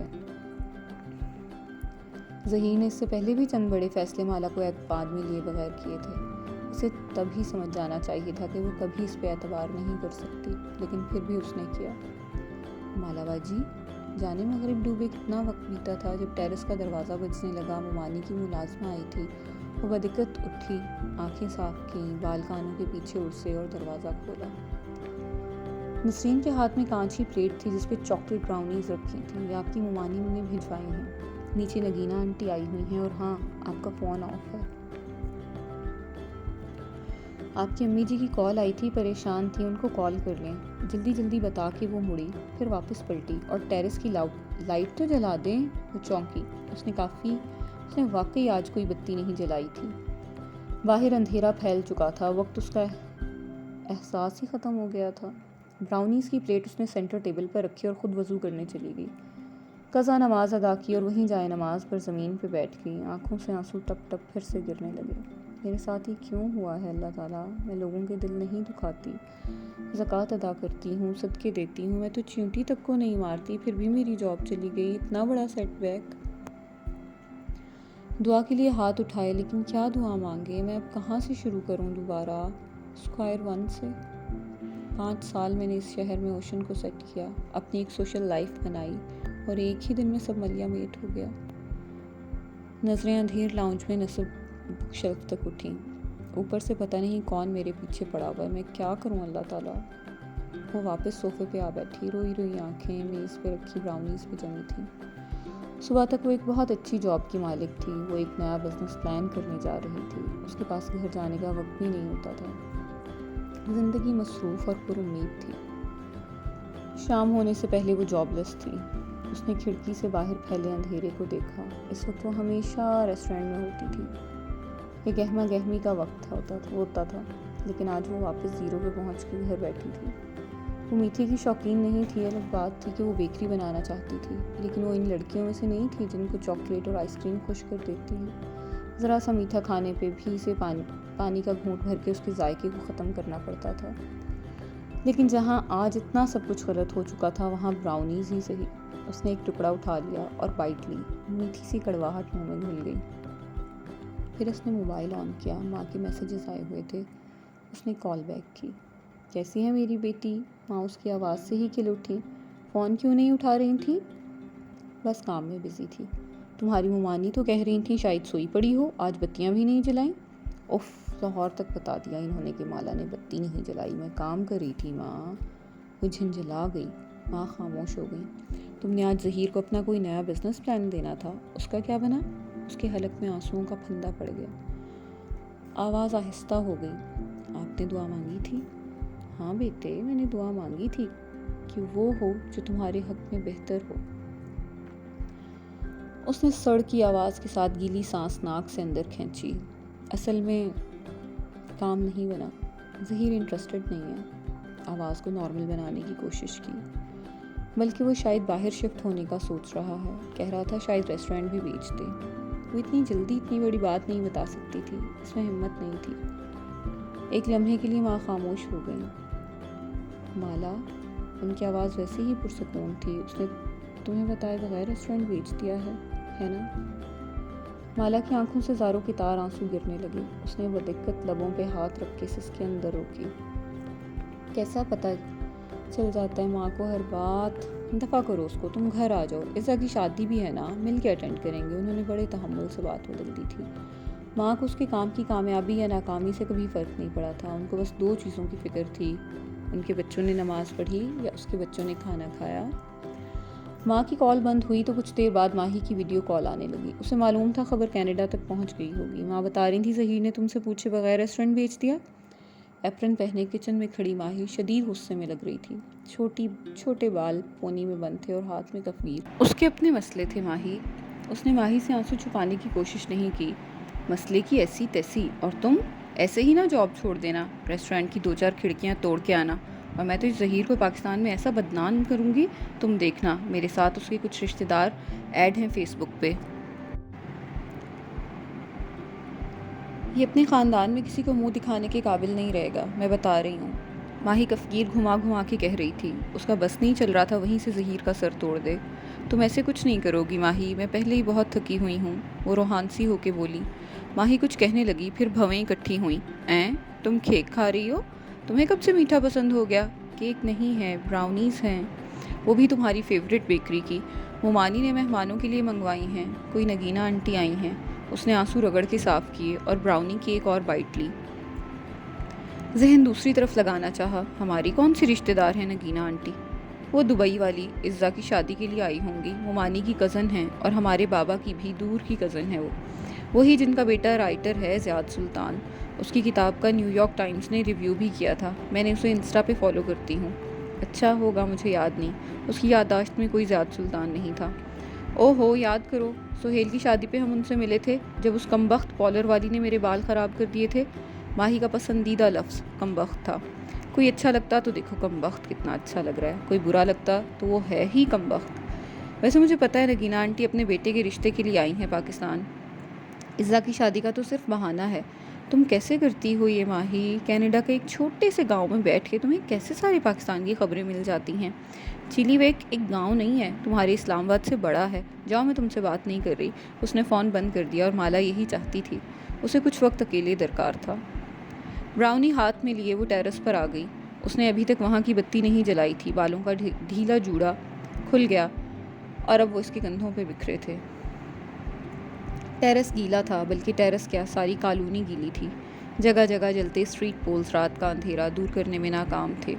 ظہیر نے اس سے پہلے بھی چند بڑے فیصلے مالا کو اعتماد میں لیے بغیر کیے تھے. اسے تب ہی سمجھ جانا چاہیے تھا کہ وہ کبھی اس پہ اعتبار نہیں کر سکتی، لیکن پھر بھی اس نے کیا. مالا باجی، جانے مغرب ڈوبے کتنا وقت بیتا تھا جب ٹیرس کا دروازہ بجنے لگا. ممانی کی ملازمہ آئی تھی. وہ بدقت اٹھی، آنکھیں صاف کیں، بال کانوں کے پیچھے اڑسے اور دروازہ کھولا. نسرین کے ہاتھ میں کانچ کی پلیٹ تھی جس پہ چاکلیٹ براؤنیز رکھی تھیں. یہ آپ کی ممانی نے بھجوائی ہیں. نیچے نگینہ آنٹی آئی ہوئی ہیں. اور ہاں، آپ کا فون آف ہے. آپ کی امی جی کی کال آئی تھی، پریشان تھی. ان کو کال کر لیں. جلدی جلدی بتا کے وہ مڑی، پھر واپس پلٹی. اور ٹیرس کی لائٹ تو جلا دیں. وہ چونکی. اس نے واقعی آج کوئی بتی نہیں جلائی تھی. باہر اندھیرا پھیل چکا تھا. وقت اس کا احساس ہی ختم ہو گیا تھا. براؤنیز کی پلیٹ اس نے سینٹر ٹیبل پر رکھی اور خود وضو کرنے چلی گئی. قضا نماز ادا کی اور وہیں جائے نماز پر زمین پہ بیٹھ گئی. آنکھوں سے آنسو ٹپ ٹپ پھر سے گرنے لگے. میرے ساتھ یہ کیوں ہوا ہے اللہ تعالیٰ؟ میں لوگوں کے دل نہیں دکھاتی، زکوٰۃ ادا کرتی ہوں، صدقے دیتی ہوں. میں تو چیونٹی تک کو نہیں مارتی، پھر بھی میری جاب چلی گئی. اتنا بڑا سیٹ بیک. دعا کے لیے ہاتھ اٹھائے، لیکن کیا دعا مانگے؟ میں اب کہاں سے شروع کروں دوبارہ؟ اسکوائر ون سے. 5 سال میں نے اس شہر میں اوشن کو سیٹ کیا، اپنی ایک سوشل لائف بنائی، اور ایک ہی دن میں سب ملیا میٹ ہو گیا. نظریں اندھیر لاؤنج میں نصب بک شیلف تک اٹھیں. اوپر سے پتہ نہیں کون میرے پیچھے پڑا ہوا ہے. میں کیا کروں اللہ تعالیٰ؟ وہ واپس صوفے پہ آ بیٹھی. روئی روئی آنکھیں میز پہ رکھی براؤنیز پہ جمی تھیں. صبح تک وہ ایک بہت اچھی جاب کی مالک تھی. وہ ایک نیا بزنس پلان کرنے جا رہی تھی. اس کے پاس گھر جانے کا وقت بھی نہیں ہوتا تھا. زندگی مصروف اور پر امید تھی. شام ہونے سے پہلے وہ جاب لیس تھی. اس نے کھڑکی سے باہر پھیلے اندھیرے کو دیکھا. اس وقت وہ ہمیشہ ریسٹورینٹ میں ہوتی تھی. یہ گہما گہمی کا وقت ہوتا تھا، لیکن آج وہ واپس زیرو پہ پہنچ کے گھر بیٹھی تھی. وہ میٹھے کی شوقین نہیں تھی. الگ بات تھی کہ وہ بیکری بنانا چاہتی تھی، لیکن وہ ان لڑکیوں میں سے نہیں تھی جن کو چاکلیٹ اور آئس کریم خوش کر دیتی ہے. ذرا سا میٹھا کھانے پہ بھی اسے پانی کا گھونٹ بھر کے اس کے ذائقے کو ختم کرنا پڑتا تھا. لیکن جہاں آج اتنا سب کچھ غلط ہو چکا تھا، وہاں براؤنیز ہی صحیح. اس نے ایک ٹکڑا اٹھا لیا اور بائٹ لی. میٹھی سی کڑواہٹ منہ میں گھل گئی. پھر اس نے موبائل آن کیا. ماں کے میسیجز آئے ہوئے تھے. اس نے کال بیک کی. کیسی ہے میری بیٹی؟ ماں اس کی آواز سے ہی کھل اٹھی. فون کیوں نہیں اٹھا رہی تھی؟ بس کام میں بزی تھی. تمہاری ممانی تو کہہ رہی تھیں شاید سوئی پڑی ہو، آج بتیاں بھی نہیں جلائیں. اف، لاہور تک بتا دیا انہوں نے کہ مالا نے بتی نہیں جلائی. میں کام کر رہی تھی ماں. وہ جھنجھلا گئی. ماں خاموش ہو گئی. تم نے آج ظہیر کو اپنا کوئی نیا بزنس پلان دینا تھا، اس کا کیا بنا؟ اس کے حلق میں آنسوؤں کا پھندا پڑ گیا. آواز آہستہ ہو گئی. آپ نے دعا مانگی تھی؟ ہاں بیٹے، میں نے دعا مانگی تھی کہ وہ ہو جو تمہارے حق میں بہتر ہو. اس نے سڑ کی آواز کے ساتھ گیلی سانس ناک سے اندر کھینچی. اصل میں کام نہیں بنا. ظہیر انٹرسٹڈ نہیں ہے. آواز کو نارمل بنانے کی کوشش کی. بلکہ وہ شاید باہر شفٹ ہونے کا سوچ رہا ہے. کہہ رہا تھا شاید ریسٹورینٹ بھی بیچ دے. وہ اتنی جلدی اتنی بڑی بات نہیں بتا سکتی تھی. اس میں ہمت نہیں تھی. ایک لمحے کے لیے ماں خاموش ہو گئی. مالا، ان کی آواز ویسے ہی پرسکون تھی. اس نے تمہیں بتائے بغیر ریسٹورینٹ بیچ دیا ہے نا؟ مالا کی آنکھوں سے زاروں کی تار آنسو گرنے لگے. اس نے بدقت لبوں پہ ہاتھ رکھ کے سس کے اندر روکی. کیسا پتہ چل جاتا ہے ماں کو ہر بات؟ دفع کرو اس کو. تم گھر آ جاؤ. عزا کی شادی بھی ہے نا، مل کے اٹینڈ کریں گے. انہوں نے بڑے تحمل سے بات بدل دی تھی. ماں کو اس کے کام کی کامیابی یا ناکامی سے کبھی فرق نہیں پڑا تھا. ان کو بس 2 چیزوں کی فکر تھی: ان کے بچوں نے نماز پڑھی یا اس کے بچوں نے کھانا کھایا. ماں کی کال بند ہوئی تو کچھ دیر بعد ماہی کی ویڈیو کال آنے لگی. اسے معلوم تھا خبر کینیڈا تک پہنچ گئی ہوگی. ماں بتا رہی تھی ظہیر نے تم سے پوچھے بغیر ریسٹورینٹ بیچ دیا. ایپرن پہنے کچن میں کھڑی ماہی شدید غصے میں لگ رہی تھی. چھوٹے بال پونی میں بند تھے اور ہاتھ میں کفگیر. اس کے اپنے مسئلے تھے ماہی. اس نے ماہی سے آنسو چھپانے کی کوشش نہیں کی. مسئلے کی ایسی تیسی، اور تم ایسے ہی نہ جاب چھوڑ دینا، ریسٹورینٹ کی 2-4 کھڑکیاں توڑ کے آنا، اور میں تو اس ظہیر کو پاکستان میں ایسا بدنام کروں گی، تم دیکھنا. میرے ساتھ اس کے کچھ رشتہ دار ایڈ ہیں فیس بک پہ. یہ اپنے خاندان میں کسی کو منہ دکھانے کے قابل نہیں رہے گا، میں بتا رہی ہوں. ماہی کفگیر گھما کے کہہ رہی تھی. اس کا بس نہیں چل رہا تھا وہیں سے ظہیر کا سر توڑ دے. تم ایسے کچھ نہیں کرو گی ماہی، میں پہلے ہی بہت تھکی ہوئی ہوں. وہ روحانسی ہو کے بولی. ماہی کچھ کہنے لگی، پھر بھویں اکٹھی ہوئیں. تم کیک کھا رہی ہو؟ تمہیں کب سے میٹھا پسند ہو گیا؟ کیک نہیں ہے، براؤنیز ہیں، وہ بھی تمہاری فیوریٹ بیکری کی. مومانی نے مہمانوں کے لیے منگوائی ہیں. کوئی نگینہ آنٹی آئی ہیں. اس نے آنسو رگڑ کے صاف کیے اور براؤنی کی ایک اور بائٹ لی. ذہن دوسری طرف لگانا چاہا. ہماری کون سی رشتہ دار ہیں نگینہ آنٹی؟ وہ دبئی والی عزا کی شادی کے لیے آئی ہوں گی. مومانی کی کزن ہیں، اور ہمارے بابا کی بھی دور کی کزن ہے. وہی جن کا بیٹا رائٹر ہے، زیاد سلطان. اس کی کتاب کا نیو یارک ٹائمز نے ریویو بھی کیا تھا. میں نے اسے انسٹا پہ فالو کرتی ہوں. اچھا ہوگا، مجھے یاد نہیں. اس کی یادداشت میں کوئی زیاد سلطان نہیں تھا. او ہو، یاد کرو، سہیل کی شادی پہ ہم ان سے ملے تھے جب اس کمبخت پالر والی نے میرے بال خراب کر دیے تھے. ماہی کا پسندیدہ لفظ کمبخت تھا. کوئی اچھا لگتا تو دیکھو کمبخت کتنا اچھا لگ رہا ہے، کوئی برا لگتا تو وہ ہے ہی کمبخت. ویسے مجھے پتہ ہے نگینہ آنٹی اپنے بیٹے کے رشتے کے لیے آئی ہیں پاکستان. عزا کی شادی کا تو صرف بہانہ ہے. تم کیسے کرتی ہو یہ ماہی؟ کینیڈا کے ایک چھوٹے سے گاؤں میں بیٹھ کے تمہیں کیسے ساری پاکستان کی خبریں مل جاتی ہیں؟ چیلی ویک ایک گاؤں نہیں ہے، تمہارے اسلام آباد سے بڑا ہے. جاؤ، میں تم سے بات نہیں کر رہی. اس نے فون بند کر دیا، اور مالا یہی چاہتی تھی. اسے کچھ وقت اکیلے درکار تھا. براؤنی ہاتھ میں لیے وہ ٹیرس پر آ گئی. اس نے ابھی تک وہاں کی بتی نہیں جلائی تھی. بالوں کا ڈھیلا جوڑا کھل گیا اور اب وہ اس کے کندھوں پہ بکھرے تھے. ٹیرس گیلا تھا، بلکہ ٹیرس کیا، ساری کالونی گیلی تھی. جگہ جگہ جلتے اسٹریٹ پولز رات کا اندھیرا دور کرنے میں ناکام تھے.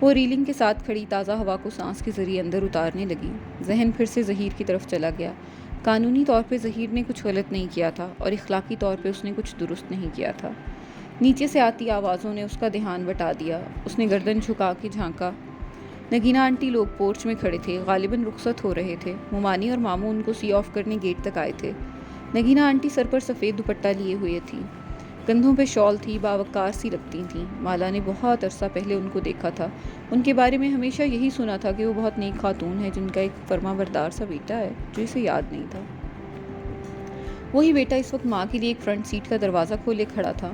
وہ ریلنگ کے ساتھ کھڑی تازہ ہوا کو سانس کے ذریعے اندر اتارنے لگی. ذہن پھر سے ظہیر کی طرف چلا گیا. قانونی طور پہ ظہیر نے کچھ غلط نہیں کیا تھا، اور اخلاقی طور پہ اس نے کچھ درست نہیں کیا تھا. نیچے سے آتی آوازوں نے اس کا دھیان بٹا دیا. اس نے گردن جھکا کے جھانکا. نگینہ آنٹی لوگ پورچ میں کھڑے تھے، غالباً رخصت ہو رہے تھے. مومانی اور ماموں ان کو سی آف کرنے گیٹ تک آئے تھے. نگینہ آنٹی سر پر سفید دوپٹہ لیے ہوئے تھی، کندھوں پہ شال تھی، باوقار سی لگتی تھیں. مالا نے بہت عرصہ پہلے ان کو دیکھا تھا. ان کے بارے میں ہمیشہ یہی سنا تھا کہ وہ بہت نیک خاتون ہے جن کا ایک فرما بردار سا بیٹا ہے جو اسے یاد نہیں تھا. وہی بیٹا اس وقت ماں کے لیے ایک فرنٹ سیٹ کا دروازہ کھولے کھڑا تھا.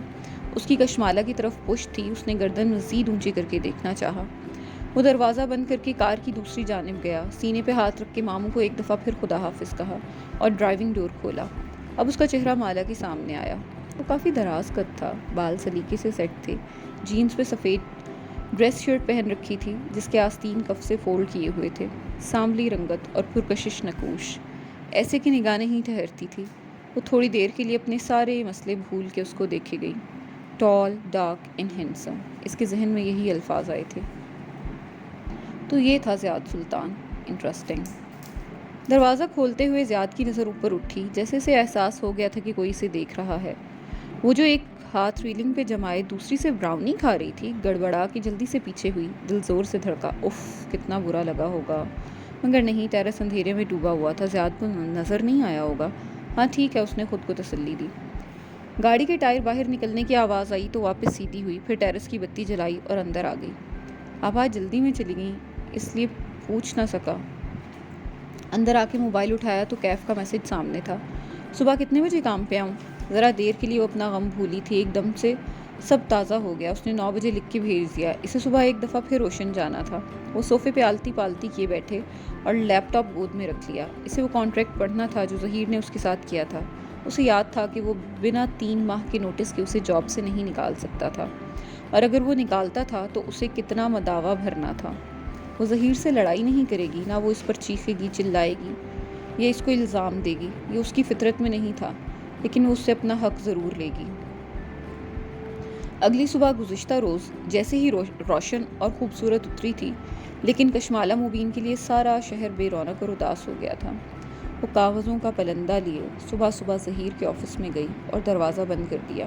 اس کی کشمالہ کی طرف پشت تھی. اس نے گردن مزید اونچی کر کے دیکھنا چاہا. وہ دروازہ بند کر کے کار کی دوسری جانب گیا. سینے پہ ہاتھ رکھ کے ماموں کو ایک دفعہ پھر خدا حافظ کہا اور ڈرائیونگ ڈور کھولا. اب اس کا چہرہ مالا کے سامنے آیا. وہ کافی دراز قد تھا، بال سلیقے سے سیٹ تھے. جینز پہ سفید ڈریس شرٹ پہن رکھی تھی جس کے آستین کف سے فولڈ کیے ہوئے تھے. سانولی رنگت اور پرکشش نقوش، ایسے کہ نگاہ نہیں ٹھہرتی تھی. وہ تھوڑی دیر کے لیے اپنے سارے مسئلے بھول کے اس کو دیکھے گئی. ٹال، ڈارک اینڈ ہینڈسم. اس کے ذہن میں یہی الفاظ آئے تھے. تو یہ تھا زیاد سلطان. انٹرسٹنگ. دروازہ کھولتے ہوئے زیاد کی نظر اوپر اٹھی، جیسے اسے احساس ہو گیا تھا کہ کوئی اسے دیکھ رہا ہے. وہ جو ایک ہاتھ ریلنگ پہ جمائے دوسری سے براؤنی کھا رہی تھی، گڑبڑا کے جلدی سے پیچھے ہوئی. دل زور سے دھڑکا. اف، کتنا برا لگا ہوگا. مگر نہیں، ٹیرس اندھیرے میں ڈوبا ہوا تھا، زیاد کو نظر نہیں آیا ہوگا. ہاں ٹھیک ہے، اس نے خود کو تسلی دی. گاڑی کے ٹائر باہر نکلنے کی آواز آئی تو واپس سیدھی ہوئی. پھر ٹیرس کی بتی جلائی اور اندر آ گئی. آپ آج جلدی میں چلی گئیں، اس لیے پوچھ نہ سکا. اندر آ کے موبائل اٹھایا تو کیف کا میسج سامنے تھا. صبح کتنے بجے کام پہ آؤں؟ ذرا دیر کے لیے وہ اپنا غم بھولی تھی. ایک دم سے سب تازہ ہو گیا. اس نے 9 بجے لکھ کے بھیج دیا. اسے صبح ایک دفعہ پھر روشن جانا تھا. وہ صوفے پہ آلتی پالتی کیے بیٹھے اور لیپ ٹاپ گود میں رکھ لیا. اسے وہ کانٹریکٹ پڑھنا تھا جو ظہیر نے اس کے ساتھ کیا تھا. اسے یاد تھا کہ وہ بنا 3 ماہ کے نوٹس کے اسے جاب سے نہیں نکال سکتا تھا، اور اگر وہ نکالتا تھا تو اسے کتنا مداوع بھرنا تھا. وہ ظہیر سے لڑائی نہیں کرے گی، نہ وہ اس پر چیخے گی، چلائے گی یا اس کو الزام دے گی. یہ اس کی فطرت میں نہیں تھا، لیکن وہ اس سے اپنا حق ضرور لے گی. اگلی صبح گزشتہ روز جیسے ہی روشن اور خوبصورت اتری تھی، لیکن کشمالہ مبین کے لیے سارا شہر بے رونق اور اداس ہو گیا تھا. وہ کاغذوں کا پلندہ لیے صبح صبح ظہیر کے آفس میں گئی اور دروازہ بند کر دیا.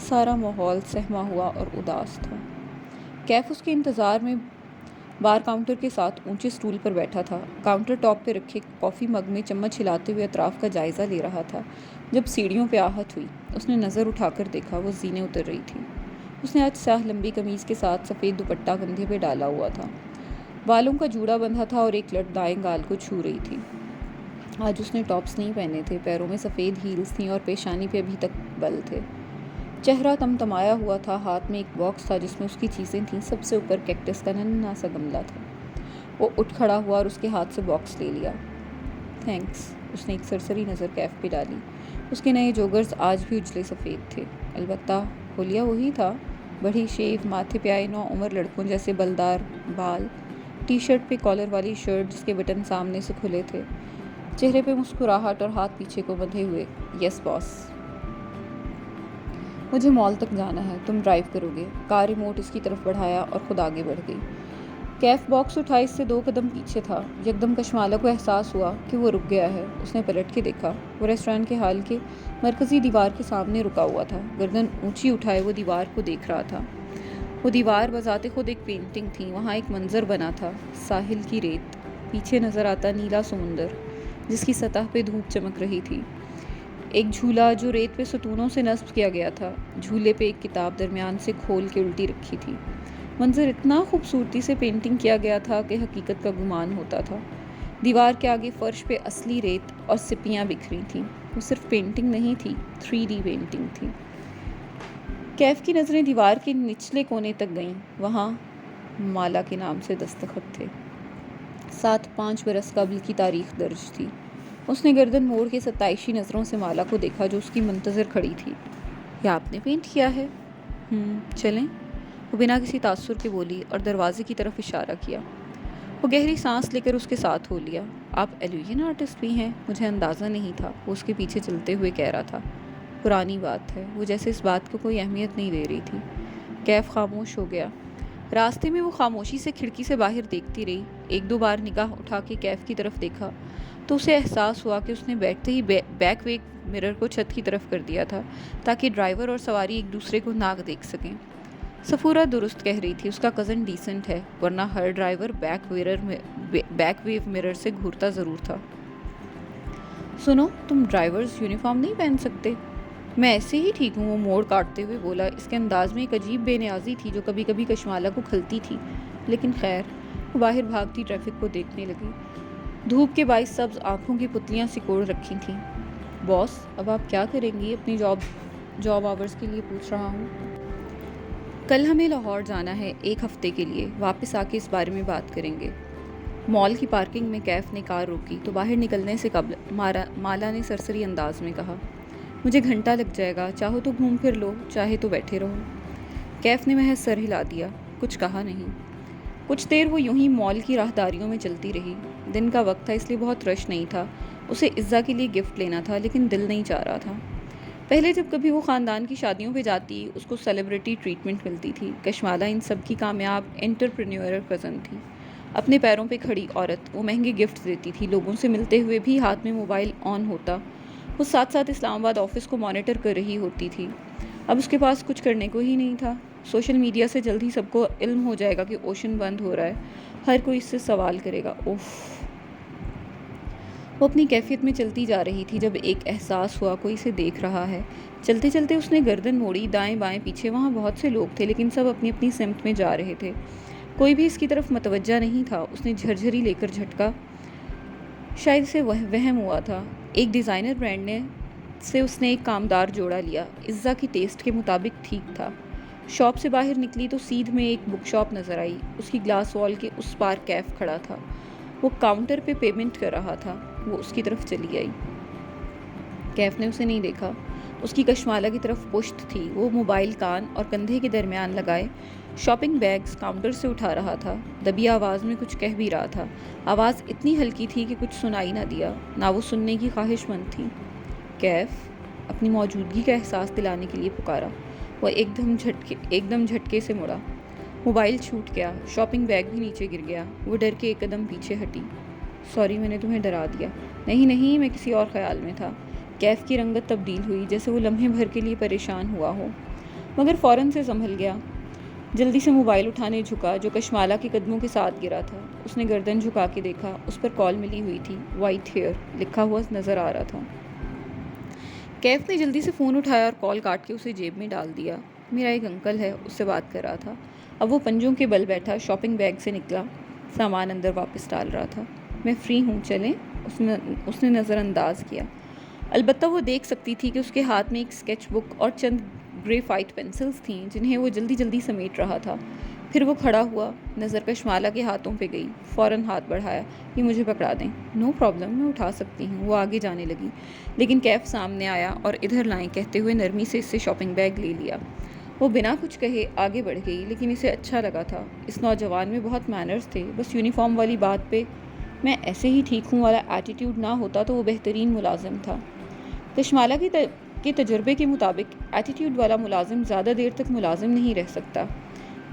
سارا ماحول سہما ہوا اور اداس تھا۔ کیف اس کے انتظار میں بار کاؤنٹر کے ساتھ اونچے سٹول پر بیٹھا تھا، کاؤنٹر ٹاپ پہ رکھے کافی مگ میں چمچ ہلاتے ہوئے اطراف کا جائزہ لے رہا تھا۔ جب سیڑھیوں پہ آہٹ ہوئی، اس نے نظر اٹھا کر دیکھا، وہ زینیں اتر رہی تھی۔ اس نے آج سیاہ لمبی قمیض کے ساتھ سفید دوپٹہ کندھے پہ ڈالا ہوا تھا، بالوں کا جوڑا بندھا تھا اور ایک لٹ دائیں گال کو چھو رہی تھی۔ آج اس نے ٹاپس نہیں پہنے تھے، پیروں میں سفید ہیلز تھیں اور پیشانی پہ ابھی تک بل تھے۔ چہرہ تمتمایا ہوا تھا، ہاتھ میں ایک باکس تھا جس میں اس کی چیزیں تھیں، سب سے اوپر کیکٹس کا ننھا سا گملہ تھا۔ وہ اٹھ کھڑا ہوا اور اس کے ہاتھ سے باکس لے لیا۔ تھینکس۔ اس نے ایک سرسری نظر کیف پہ ڈالی۔ اس کے نئے جوگرز آج بھی اجلے سفید تھے، البتہ حلیہ وہی تھا، بڑی شیو، ماتھے پہ آئے نو عمر لڑکوں جیسے بلدار بال، ٹی شرٹ پہ کالر والی شرٹ جس کے بٹن سامنے سے کھلے تھے، چہرے پہ مسکراہٹ اور ہاتھ پیچھے کو بندھے ہوئے۔ یس باس، مجھے مال تک جانا ہے، تم ڈرائیو کرو گے؟ کار ریموٹ اس کی طرف بڑھایا اور خود آگے بڑھ گئی۔ کیف باکس اٹھائے اس سے 2 قدم پیچھے تھا۔ یکدم کشمالہ کو احساس ہوا کہ وہ رک گیا ہے۔ اس نے پلٹ کے دیکھا، وہ ریسٹورانٹ کے ہال کے مرکزی دیوار کے سامنے رکا ہوا تھا، گردن اونچی اٹھائے وہ دیوار کو دیکھ رہا تھا۔ وہ دیوار بذات خود ایک پینٹنگ تھی، وہاں ایک منظر بنا تھا، ساحل کی ریت، پیچھے نظر آتا نیلا سمندر جس کی سطح پہ دھوپ چمک رہی تھی، ایک جھولا جو ریت پہ ستونوں سے نصب کیا گیا تھا، جھولے پہ ایک کتاب درمیان سے کھول کے الٹی رکھی تھی۔ منظر اتنا خوبصورتی سے پینٹنگ کیا گیا تھا کہ حقیقت کا گمان ہوتا تھا۔ دیوار کے آگے فرش پہ اصلی ریت اور سپیاں بکھری تھیں، وہ صرف پینٹنگ نہیں تھی، 3D پینٹنگ تھی۔ کیف کی نظریں دیوار کے نچلے کونے تک گئیں، وہاں مالا کے نام سے دستخط تھے، ساتھ 5 برس قبل کی تاریخ درج تھی۔ اس نے گردن موڑ کے ستائشی نظروں سے مالا کو دیکھا جو اس کی منتظر کھڑی تھی۔ یہ آپ نے پینٹ کیا ہے؟ چلیں، وہ بنا کسی تاثر کے بولی اور دروازے کی طرف اشارہ کیا۔ وہ گہری سانس لے کر اس کے ساتھ ہو لیا۔ آپ ایلوین آرٹسٹ بھی ہیں؟ مجھے اندازہ نہیں تھا، وہ اس کے پیچھے چلتے ہوئے کہہ رہا تھا۔ پرانی بات ہے، وہ جیسے اس بات کو کوئی اہمیت نہیں دے رہی تھی۔ کیف خاموش ہو گیا۔ راستے میں وہ خاموشی سے کھڑکی سے باہر دیکھتی رہی، 1-2 بار نگاہ اٹھا کے کیف کی طرف دیکھا تو اسے احساس ہوا کہ اس نے بیٹھتے ہی بیک ویک مرر کو چھت کی طرف کر دیا تھا تاکہ ڈرائیور اور سواری ایک دوسرے کو ناک دیکھ سکیں۔ صفورہ درست کہہ رہی تھی، اس کا کزن ڈیسنٹ ہے، ورنہ ہر ڈرائیور بیک ویو مرر سے گھورتا ضرور تھا۔ سنو، تم ڈرائیورز یونیفارم نہیں پہن سکتے؟ میں ایسے ہی ٹھیک ہوں، وہ موڑ کاٹتے ہوئے بولا۔ اس کے انداز میں ایک عجیب بے نیازی تھی جو کبھی کبھی کشمالہ کو کھلتی تھی، لیکن خیر، وہ باہر بھاگتی ٹریفک کو دیکھنے لگی۔ دھوپ کے باعث سبز آنکھوں کی پتلیاں سکوڑ رکھی تھیں۔ باس، اب آپ کیا کریں گی؟ اپنی جاب آورز کے لیے پوچھ رہا ہوں۔ کل ہمیں لاہور جانا ہے 1 ہفتے کے لیے، واپس آ کے اس بارے میں بات کریں گے۔ مال کی پارکنگ میں کیف نے کار روکی تو باہر نکلنے سے قبل مالا نے سرسری انداز میں کہا، مجھے گھنٹہ لگ جائے گا، چاہو تو گھوم پھر لو، چاہے تو بیٹھے رہو۔ کیف نے محض سر ہلا دیا، کچھ کہا نہیں۔ کچھ دیر وہ یوں ہی مال کی راہداریوں میں چلتی رہی۔ دن کا وقت تھا اس لیے بہت رش نہیں تھا۔ اسے عزا کے لیے گفٹ لینا تھا لیکن دل نہیں چاہ رہا تھا۔ پہلے جب کبھی وہ خاندان کی شادیوں پہ جاتی اس کو سیلیبریٹی ٹریٹمنٹ ملتی تھی۔ کشمالہ ان سب کی کامیاب انٹرپرینیور کزن تھی، اپنے پیروں پہ کھڑی عورت۔ وہ مہنگے گفٹ دیتی تھی، لوگوں سے ملتے ہوئے بھی ہاتھ میں موبائل آن ہوتا۔ وہ ساتھ ساتھ اسلام آباد آفس کو مانیٹر کر رہی ہوتی تھی۔ اب اس کے پاس کچھ کرنے کو ہی نہیں تھا۔ سوشل میڈیا سے جلد ہی سب کو علم ہو جائے گا کہ اوشن بند ہو رہا ہے، ہر کوئی اس سے سوال کرے گا۔ وہ اپنی کیفیت میں چلتی جا رہی تھی جب ایک احساس ہوا کوئی اسے دیکھ رہا ہے۔ چلتے چلتے اس نے گردن موڑی، دائیں بائیں پیچھے وہاں بہت سے لوگ تھے لیکن سب اپنی اپنی سمت میں جا رہے تھے، کوئی بھی اس کی طرف متوجہ نہیں تھا۔ اس نے جھرجھری لے کر جھٹکا، شاید اسے وہم ہوا تھا۔ ایک ڈیزائنر برانڈ سے اس نے ایک کامدار جوڑا لیا، عزا کی ٹیسٹ کے مطابق ٹھیک تھا۔ شاپ سے باہر نکلی تو سیدھ میں ایک بک شاپ نظر آئی، اس کی گلاس وال کے اس پار کیف کھڑا تھا، وہ کاؤنٹر پہ پیمنٹ کر رہا تھا۔ وہ اس کی طرف چلی آئی، کیف نے اسے نہیں دیکھا، اس کی کشمالہ کی طرف پشت تھی۔ وہ موبائل کان اور کندھے کے درمیان لگائے شاپنگ بیگز کاؤنٹر سے اٹھا رہا تھا، دبی آواز میں کچھ کہہ بھی رہا تھا۔ آواز اتنی ہلکی تھی کہ کچھ سنائی نہ دیا، نہ وہ سننے کی خواہش مند تھی۔ کیف اپنی موجودگی کا احساس دلانے کے لیے پکارا۔ وہ ایک دم جھٹکے سے مڑا، موبائل چھوٹ گیا، شاپنگ بیگ بھی نیچے گر گیا۔ وہ ڈر کے 1 قدم پیچھے ہٹی۔ سوری، میں نے تمہیں ڈرا دیا۔ نہیں نہیں، میں کسی اور خیال میں تھا۔ کیف کی رنگت تبدیل ہوئی، جیسے وہ لمحے بھر کے لیے پریشان ہوا ہو، مگر فوراً سے سنبھل گیا۔ جلدی سے موبائل اٹھانے جھکا جو کشمالہ کے قدموں کے ساتھ گرا تھا۔ اس نے گردن جھکا کے دیکھا، اس پر کال ملی ہوئی تھی، وائٹ ہیئر لکھا ہوا نظر آ رہا تھا۔ کیف نے جلدی سے فون اٹھایا اور کال کاٹ کے اسے جیب میں ڈال دیا۔ میرا ایک انکل ہے، اس سے بات کر رہا تھا۔ اب وہ پنجوں کے بل بیٹھا شاپنگ بیگ سے نکلا، سامان اندر واپس ڈال رہا تھا۔ میں فری ہوں، چلیں؟ اس نے نظر انداز کیا۔ البتہ وہ دیکھ سکتی تھی کہ اس کے ہاتھ میں ایک اسکیچ بک اور چند گریفائٹ پینسلز تھیں جنہیں وہ جلدی جلدی سمیٹ رہا تھا۔ پھر وہ کھڑا ہوا، نظر کشمالہ کے ہاتھوں پہ گئی، فوراً ہاتھ بڑھایا، یہ مجھے پکڑا دیں۔ نو پرابلم، میں اٹھا سکتی ہوں۔ وہ آگے جانے لگی، لیکن کیف سامنے آیا اور ادھر لائیں کہتے ہوئے نرمی سے اس سے شاپنگ بیگ لے لیا۔ وہ بنا کچھ کہے آگے بڑھ گئی، لیکن اسے اچھا لگا تھا۔ اس نوجوان میں بہت مینرز تھے، بس یونیفارم والی بات پہ میں ایسے ہی ٹھیک ہوں والا ایٹیٹیوڈ نہ ہوتا تو وہ بہترین ملازم تھا۔ کشمالہ کے تجربے کے مطابق ایٹیٹیوڈ والا ملازم زیادہ دیر تک ملازم نہیں رہ سکتا۔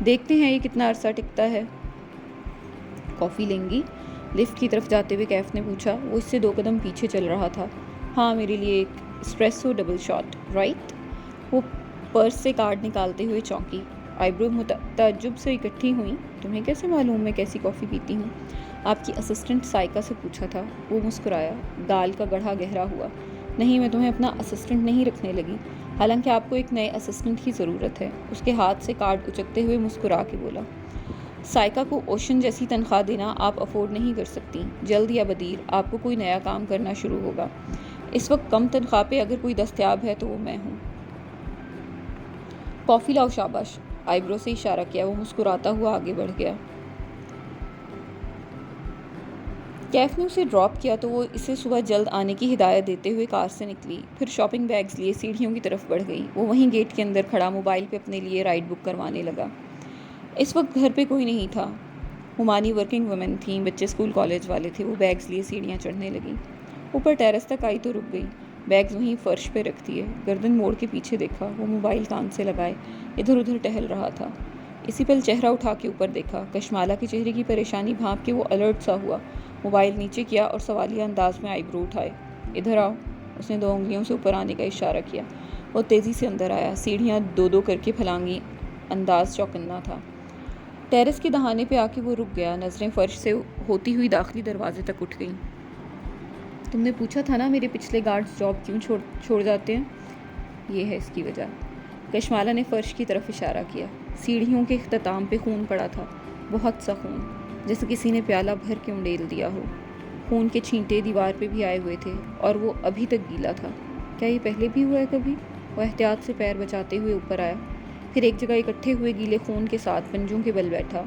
دیکھتے ہیں یہ کتنا عرصہ ٹکتا ہے۔ کافی لیں گی؟ لفٹ کی طرف جاتے ہوئے کیف نے پوچھا۔ وہ اس سے 2 قدم پیچھے چل رہا تھا۔ ہاں، میرے لیے ایک اسپریسو ڈبل شاٹ، رائٹ؟ وہ پرس سے کارڈ نکالتے ہوئے چونکی، آئی برو تعجب سے اکٹھی ہوئیں۔ تمہیں کیسے معلوم میں کیسی کافی پیتی ہوں؟ آپ کی اسسٹنٹ سائکا سے پوچھا تھا۔ وہ مسکرایا، گال کا گڑھا گہرا ہوا۔ نہیں، میں تمہیں اپنا اسسٹنٹ نہیں رکھنے لگی، حالانکہ آپ کو ایک نئے اسسٹنٹ کی ضرورت ہے۔ اس کے ہاتھ سے کارڈ اچکتے ہوئے مسکرا کے بولا، سائکا کو اوشن جیسی تنخواہ دینا آپ افورڈ نہیں کر سکتی۔ جلد یا بدیر آپ کو کوئی نیا کام کرنا شروع ہوگا۔ اس وقت کم تنخواہ پہ اگر کوئی دستیاب ہے تو وہ میں ہوں۔ کافی لاؤ، شاباش۔ آئی برو سے اشارہ کیا۔ وہ مسکراتا ہوا آگے بڑھ گیا۔ کیف نے اسے ڈراپ کیا تو وہ اسے صبح جلد آنے کی ہدایت دیتے ہوئے کار سے نکلی، پھر شاپنگ بیگز لیے سیڑھیوں کی طرف بڑھ گئی۔ وہ وہیں گیٹ کے اندر کھڑا موبائل پہ اپنے لیے رائڈ بک کروانے لگا۔ اس وقت گھر پہ کوئی نہیں تھا۔ ہمانی ورکنگ وومن تھیں، بچے اسکول کالج والے تھے۔ وہ بیگز لیے سیڑھیاں چڑھنے لگی، اوپر ٹیرس تک آئی تو رک گئی، بیگز وہیں فرش پہ رکھ دیے، گردن موڑ کے پیچھے دیکھا۔ وہ موبائل کان سے لگائے ادھر ادھر ٹہل رہا تھا۔ اسی پل چہرہ اٹھا کے اوپر دیکھا، کشمالہ کے چہرے کی پریشانی بھانپ کے وہ الرٹ سا ہوا، موبائل نیچے کیا اور سوالیہ انداز میں آئی برو اٹھائے۔ ادھر آؤ۔ اس نے 2 انگلیوں سے اوپر آنے کا اشارہ کیا۔ وہ تیزی سے اندر آیا، سیڑھیاں 2 کر کے پھلانگی، انداز چوکنا تھا۔ ٹیرس کے دہانے پہ آ کے وہ رک گیا، نظریں فرش سے ہوتی ہوئی داخلی دروازے تک اٹھ گئیں۔ تم نے پوچھا تھا نا میرے پچھلے گارڈز جاب کیوں چھوڑ جاتے ہیں؟ یہ ہے اس کی وجہ۔ کشمالہ نے فرش کی طرف اشارہ کیا۔ سیڑھیوں کے اختتام پہ خون پڑا تھا، بہت سا خون، جیسے کسی نے پیالہ بھر کے انڈیل دیا ہو۔ خون کے چھینٹے دیوار پہ بھی آئے ہوئے تھے اور وہ ابھی تک گیلا تھا۔ کیا یہ پہلے بھی ہوا ہے کبھی؟ وہ احتیاط سے پیر بچاتے ہوئے اوپر آیا، پھر ایک جگہ اکٹھے ہوئے گیلے خون کے ساتھ پنجوں کے بل بیٹھا،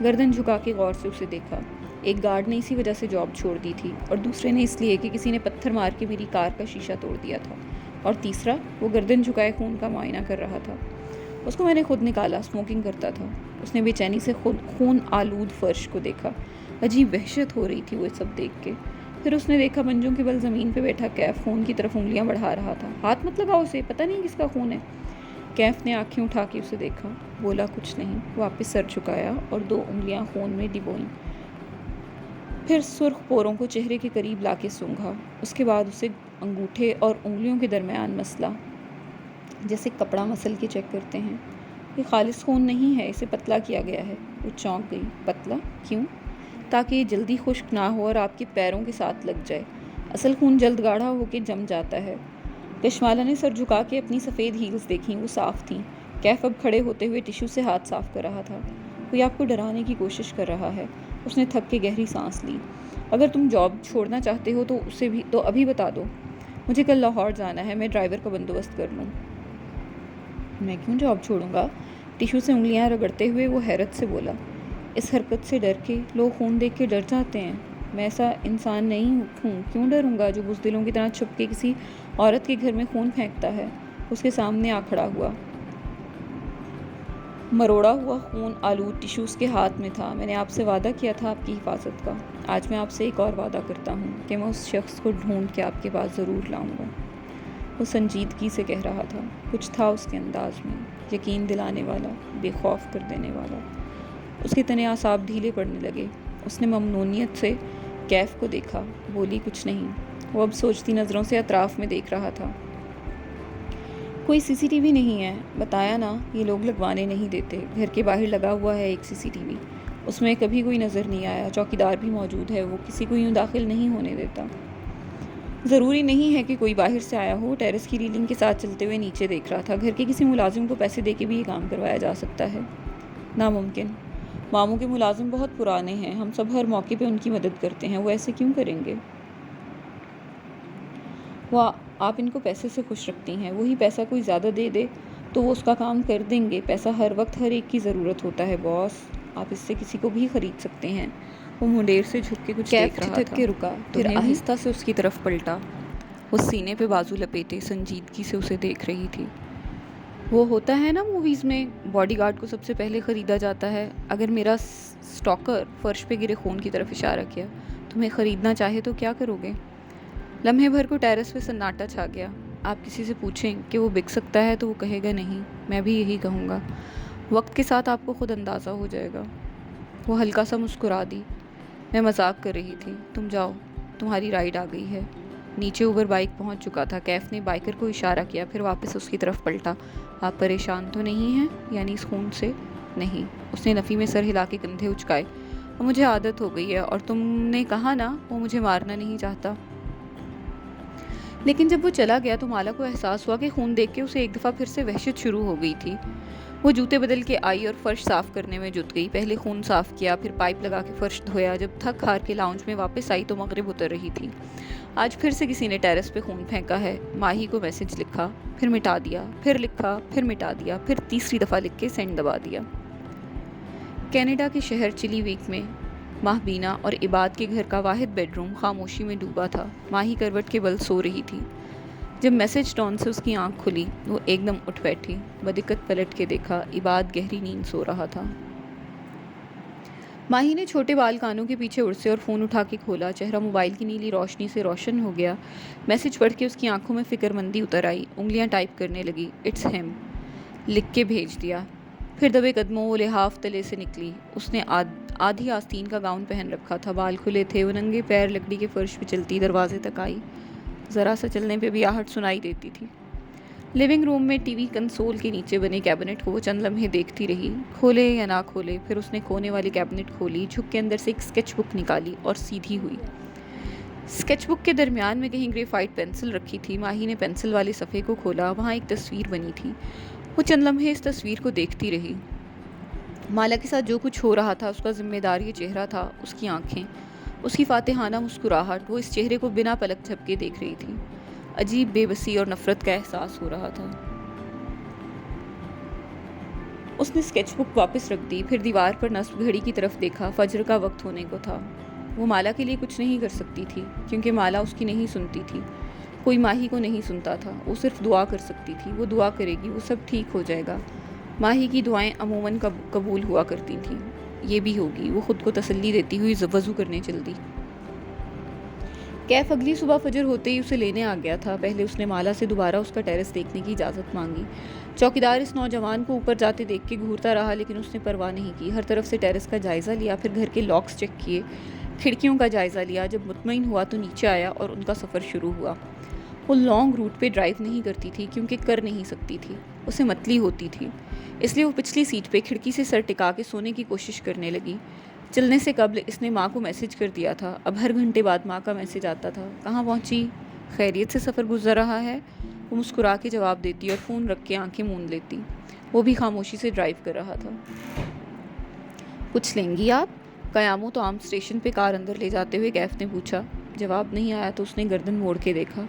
گردن جھکا کے غور سے اسے دیکھا۔ ایک گارڈ نے اسی وجہ سے جاب چھوڑ دی تھی، اور دوسرے نے اس لیے کہ کسی نے پتھر مار کے میری کار کا شیشہ توڑ دیا تھا، اور تیسرا وہ گردن جھکائے خون کا معائنہ کر رہا تھا۔ اس کو میں نے خود نکالا، اسموکنگ کرتا تھا۔ اس نے بے چینی سے خود خون آلود فرش کو دیکھا، عجیب وحشت ہو رہی تھی وہ سب دیکھ کے۔ پھر اس نے دیکھا پنجوں کے بل زمین پہ بیٹھا کیف خون کی طرف انگلیاں بڑھا رہا تھا۔ ہاتھ مت لگاؤ اسے، پتہ نہیں کس کا خون ہے۔ کیف نے آنکھیں اٹھا کے اسے دیکھا، بولا کچھ نہیں، واپس سر جھکایا اور 2 انگلیاں خون میں ڈبوئیں، پھر سرخ پوروں کو چہرے کے قریب لا کے سونگھا۔ اس کے بعد اسے انگوٹھے اور انگلیوں کے درمیان مسلا، جیسے کپڑا مسل کے چیک کرتے ہیں۔ یہ خالص خون نہیں ہے، اسے پتلا کیا گیا ہے۔ وہ چونک گئی۔ پتلا کیوں؟ تاکہ یہ جلدی خشک نہ ہو اور آپ کے پیروں کے ساتھ لگ جائے۔ اصل خون جلد گاڑھا ہو کے جم جاتا ہے۔ کشمالہ نے سر جھکا کے اپنی سفید ہیلز دیکھیں، وہ صاف تھیں۔ کیف اب کھڑے ہوتے ہوئے ٹیشو سے ہاتھ صاف کر رہا تھا۔ کوئی آپ کو ڈرانے کی کوشش کر رہا ہے۔ اس نے تھک کے گہری سانس لی۔ اگر تم جاب چھوڑنا چاہتے ہو تو ابھی بتا دو، مجھے کل لاہور جانا ہے، میں ڈرائیور کا بندوبست کر لوں۔ میں کیوں جاب چھوڑوں گا؟ ٹیشو سے انگلیاں رگڑتے ہوئے وہ حیرت سے بولا، اس حرکت سے ڈر کے لوگ خون دیکھ کے ڈر جاتے ہیں۔ میں ایسا انسان نہیں ہوں، کیوں ڈروں گا جو بزدلوں کی طرح چھپ کے کسی عورت کے گھر میں خون پھینکتا ہے۔ اس کے سامنے آ کھڑا ہوا، مروڑا ہوا خون آلود ٹیشو اس کے ہاتھ میں تھا۔ میں نے آپ سے وعدہ کیا تھا آپ کی حفاظت کا، آج میں آپ سے ایک اور وعدہ کرتا ہوں کہ میں اس شخص کو ڈھونڈ کے آپ کے پاس ضرور لاؤں گا۔ وہ سنجیدگی سے کہہ رہا تھا، کچھ تھا اس کے انداز میں، یقین دلانے والا، بے خوف کر دینے والا۔ اس کے تنے اعصاب ڈھیلے پڑنے لگے۔ اس نے ممنونیت سے کیف کو دیکھا، بولی کچھ نہیں۔ وہ اب سوچتی نظروں سے اطراف میں دیکھ رہا تھا۔ کوئی سی سی ٹی وی نہیں ہے، بتایا نا، یہ لوگ لگوانے نہیں دیتے۔ گھر کے باہر لگا ہوا ہے ایک سی سی ٹی وی، اس میں کبھی کوئی نظر نہیں آیا۔ چوکیدار بھی موجود ہے، وہ کسی کو یوں داخل نہیں ہونے دیتا۔ ضروری نہیں ہے کہ کوئی باہر سے آیا ہو۔ ٹیرس کی ریلنگ کے ساتھ چلتے ہوئے نیچے دیکھ رہا تھا۔ گھر کے کسی ملازم کو پیسے دے کے بھی یہ کام کروایا جا سکتا ہے۔ ناممکن۔ ماموں کے ملازم بہت پرانے ہیں، ہم سب ہر موقع پہ ان کی مدد کرتے ہیں، وہ ایسے کیوں کریں گے؟ وہ آپ ان کو پیسے سے خوش رکھتی ہیں، وہی پیسہ کوئی زیادہ دے دے تو وہ اس کا کام کر دیں گے۔ پیسہ ہر وقت ہر ایک کی ضرورت ہوتا ہے باس، آپ اس سے کسی کو بھی خرید سکتے ہیں۔ وہ منڈیر سے جھک کے کچھ دیکھ رہا تھا، کے رکا، پھر آہستہ سے اس کی طرف پلٹا۔ وہ سینے پہ بازو لپیٹے سنجیدگی سے اسے دیکھ رہی تھی۔ وہ ہوتا ہے نا موویز میں، باڈی گارڈ کو سب سے پہلے خریدا جاتا ہے۔ اگر میرا سٹاکر فرش پہ گرے خون کی طرف اشارہ کیا، تمہیں خریدنا چاہے تو کیا کرو گے؟ لمحے بھر کو ٹیرس پہ سناٹا چھا گیا۔ آپ کسی سے پوچھیں کہ وہ بک سکتا ہے تو وہ کہے گا نہیں، میں بھی یہی کہوں گا۔ وقت کے ساتھ آپ کو خود اندازہ ہو جائے گا۔ وہ ہلکا سا مسکرا دی۔ میں مذاق کر رہی تھی، تم جاؤ، تمہاری رائڈ آ گئی ہے۔ نیچے اوبر بائک پہنچ چکا تھا۔ کیف نے بائکر کو اشارہ کیا، پھر واپس اس کی طرف پلٹا۔ آپ پریشان تو نہیں ہیں؟ یعنی اس خون سے؟ نہیں۔ اس نے نفی میں سر ہلا کے کندھے اچکائے۔ اور مجھے عادت ہو گئی ہے، اور تم نے کہا نا وہ مجھے مارنا نہیں چاہتا۔ لیکن جب وہ چلا گیا تو مالا کو احساس ہوا کہ خون دیکھ کے اسے ایک دفعہ پھر سے وحشت شروع ہو گئی تھی۔ وہ جوتے بدل کے آئی اور فرش صاف کرنے میں جٹ گئی۔ پہلے خون صاف کیا، پھر پائپ لگا کے فرش دھویا۔ جب تھک ہار کے لاؤنج میں واپس آئی تو مغرب اتر رہی تھی۔ آج پھر سے کسی نے ٹیرس پہ خون پھینکا ہے۔ ماہی کو میسج لکھا، پھر مٹا دیا، پھر لکھا، پھر مٹا دیا، پھر تیسری دفعہ لکھ کے سینڈ دبا دیا۔ کینیڈا کے شہر چلی ویک میں ماہبینا اور عباد کے گھر کا واحد بیڈ روم خاموشی میں ڈوبا تھا۔ ماہی کروٹ کے بل سو رہی تھی۔ جب میسج ٹون سے اس کی آنکھ کھلی، وہ ایک دم اٹھ بیٹھی۔ بدقت پلٹ کے دیکھا، عباد گہری نیند سو رہا تھا۔ ماہی نے چھوٹے بال کانوں کے پیچھے اڑسے اور فون اٹھا کے کھولا۔ چہرہ موبائل کی نیلی روشنی سے روشن ہو گیا۔ میسج پڑھ کے اس کی آنکھوں میں فکر مندی اتر آئی۔ انگلیاں ٹائپ کرنے لگی۔ اٹس ہم لکھ کے بھیج دیا۔ پھر دبے قدموں وہ لحاف تلے سے نکلی۔ اس نے آدھی آستین کا گاؤن پہن رکھا تھا، بال کھلے تھے۔ وہ ننگے پیر لکڑی کے فرش پہ چلتی دروازے تک آئی۔ ذرا سا چلنے پہ بھی آہٹ سنائی دیتی تھی۔ لیونگ روم میں ٹی وی کنسول کے نیچے بنے کیبنٹ کو وہ چند لمحے دیکھتی رہی، کھولے یا نہ کھولے۔ پھر اس نے کونے والی کیبنٹ کھولی، جھک کے اندر سے ایک اسکیچ بک نکالی اور سیدھی ہوئی۔ اسکیچ بک کے درمیان میں کہیں گریفائٹ پینسل رکھی تھی۔ ماہی نے پینسل والے صفحے کو کھولا، وہاں ایک تصویر بنی تھی۔ وہ چند لمحے اس تصویر کو دیکھتی رہی۔ مالا کے ساتھ جو کچھ ہو رہا تھا، اس کا ذمہ دار یہ چہرہ تھا، اس کی آنکھیں، اس کی فاتحانہ مسکراہٹ۔ وہ اس چہرے کو بنا پلک جھپکے دیکھ رہی تھی۔ عجیب بے بسی اور نفرت کا احساس ہو رہا تھا۔ اس نے اسکیچ بک واپس رکھ دی، پھر دیوار پر نصب گھڑی کی طرف دیکھا۔ فجر کا وقت ہونے کو تھا۔ وہ مالا کے لیے کچھ نہیں کر سکتی تھی، کیونکہ مالا اس کی نہیں سنتی تھی۔ کوئی ماہی کو نہیں سنتا تھا۔ وہ صرف دعا کر سکتی تھی۔ وہ دعا کرے گی، وہ سب ٹھیک ہو جائے گا۔ ماہی کی دعائیں عموماً قبول ہوا کرتی تھیں۔ یہ بھی ہوگی۔ وہ خود کو تسلی دیتی ہوئی وضو کرنے چل دی۔ کیف اگلی صبح فجر ہوتے ہی اسے لینے آ گیا تھا۔ پہلے اس نے مالا سے دوبارہ اس کا ٹیرس دیکھنے کی اجازت مانگی۔ چوکیدار اس نوجوان کو اوپر جاتے دیکھ کے گھورتا رہا، لیکن اس نے پرواہ نہیں کی۔ ہر طرف سے ٹیرس کا جائزہ لیا، پھر گھر کے لاکس چیک کیے، کھڑکیوں کا جائزہ لیا۔ جب مطمئن ہوا تو نیچے آیا اور ان کا سفر شروع ہوا۔ وہ لانگ روٹ پہ ڈرائیو نہیں کرتی تھی، کیونکہ کر نہیں سکتی تھی، اسے متلی ہوتی تھی۔ اس لیے وہ پچھلی سیٹ پہ کھڑکی سے سر ٹکا کے سونے کی کوشش کرنے لگی۔ چلنے سے قبل اس نے ماں کو میسج کر دیا تھا۔ اب ہر گھنٹے بعد ماں کا میسج آتا تھا، کہاں پہنچی، خیریت سے سفر گزر رہا ہے؟ وہ مسکرا کے جواب دیتی اور فون رکھ کے آنکھیں موند لیتی۔ وہ بھی خاموشی سے ڈرائیو کر رہا تھا۔ کچھ لیں گی آپ؟ قیام و طعام اسٹیشن پہ کار اندر لے جاتے ہوئے کیف نے پوچھا۔ جواب نہیں آیا تو اس نے گردن موڑ کے دیکھا۔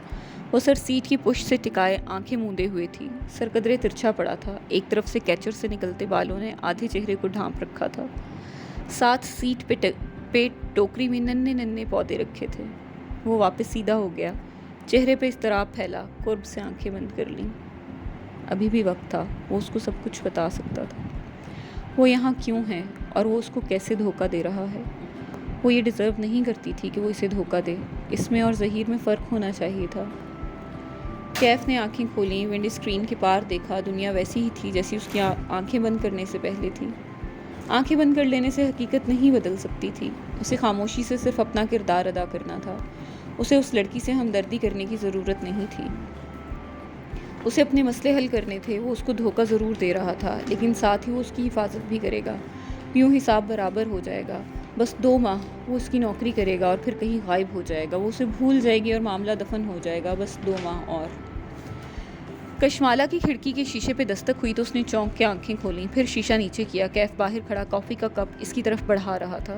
وہ سر سیٹ کی پشت سے ٹکائے آنکھیں موندے ہوئے تھی۔ سر قدرے ترچھا پڑا تھا، ایک طرف سے کیچر سے نکلتے بالوں نے آدھے چہرے کو ڈھانپ رکھا تھا۔ ساتھ سیٹ پہ ٹوکری میں ننھے ننھے پودے رکھے تھے۔ وہ واپس سیدھا ہو گیا، چہرے پہ اضطراب پھیلا، قرب سے آنکھیں بند کر لیں۔ ابھی بھی وقت تھا، وہ اس کو سب کچھ بتا سکتا تھا۔ وہ یہاں کیوں ہے اور وہ اس کو کیسے دھوکہ دے رہا ہے۔ وہ یہ ڈیزرو نہیں کرتی تھی کہ وہ اسے دھوکہ دے۔ اس میں اور ظہیر میں فرق ہونا چاہیے تھا۔ کیف نے آنکھیں کھولیں، ونڈو اسکرین کے پار دیکھا۔ دنیا ویسی ہی تھی جیسی اس کی آنکھیں بند کرنے سے پہلے تھی۔ آنکھیں بند کر لینے سے حقیقت نہیں بدل سکتی تھی۔ اسے خاموشی سے صرف اپنا کردار ادا کرنا تھا. اسے اس لڑکی سے ہمدردی کرنے کی ضرورت نہیں تھی. اسے اپنے مسئلے حل کرنے تھے. وہ اس کو دھوکہ ضرور دے رہا تھا لیکن ساتھ ہی وہ اس کی حفاظت بھی کرے گا. یوں حساب برابر ہو جائے گا. بس 2 ماہ وہ اس کی نوکری کرے گا اور پھر کہیں غائب ہو جائے گا. وہ اسے بھول جائے گی اور معاملہ دفن ہو جائے گا. بس 2 ماہ اور. کشمالہ کی کھڑکی کے شیشے پہ دستک ہوئی تو اس نے چونک کے آنکھیں کھولیں. پھر شیشہ نیچے کیا. کیف باہر کھڑا کافی کا کپ اس کی طرف بڑھا رہا تھا.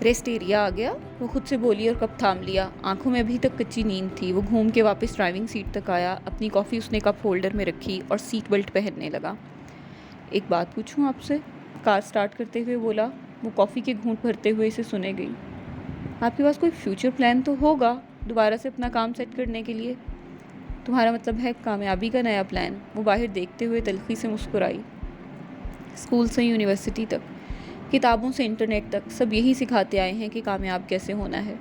ریسٹ ایریا آ گیا، وہ خود سے بولی اور کپ تھام لیا. آنکھوں میں ابھی تک کچی نیند تھی. وہ گھوم کے واپس ڈرائیونگ سیٹ تک آیا. اپنی کافی اس نے کپ ہولڈر میں رکھی اور سیٹ بیلٹ پہننے لگا. ایک بات پوچھوں آپ سے؟ کار سٹارٹ کرتے ہوئے بولا. وہ کافی کے گھونٹ بھرتے ہوئے اسے سنے گئی. آپ کے پاس کوئی فیوچر پلان تو ہوگا دوبارہ سے اپنا کام سیٹ کرنے کے لیے؟ تمہارا مطلب ہے کامیابی کا نیا پلان؟ وہ باہر دیکھتے ہوئے تلخی سے مسکرائی. اسکول سے یونیورسٹی تک، کتابوں سے انٹرنیٹ تک، سب یہی سکھاتے آئے ہیں کہ کامیاب کیسے ہونا ہے.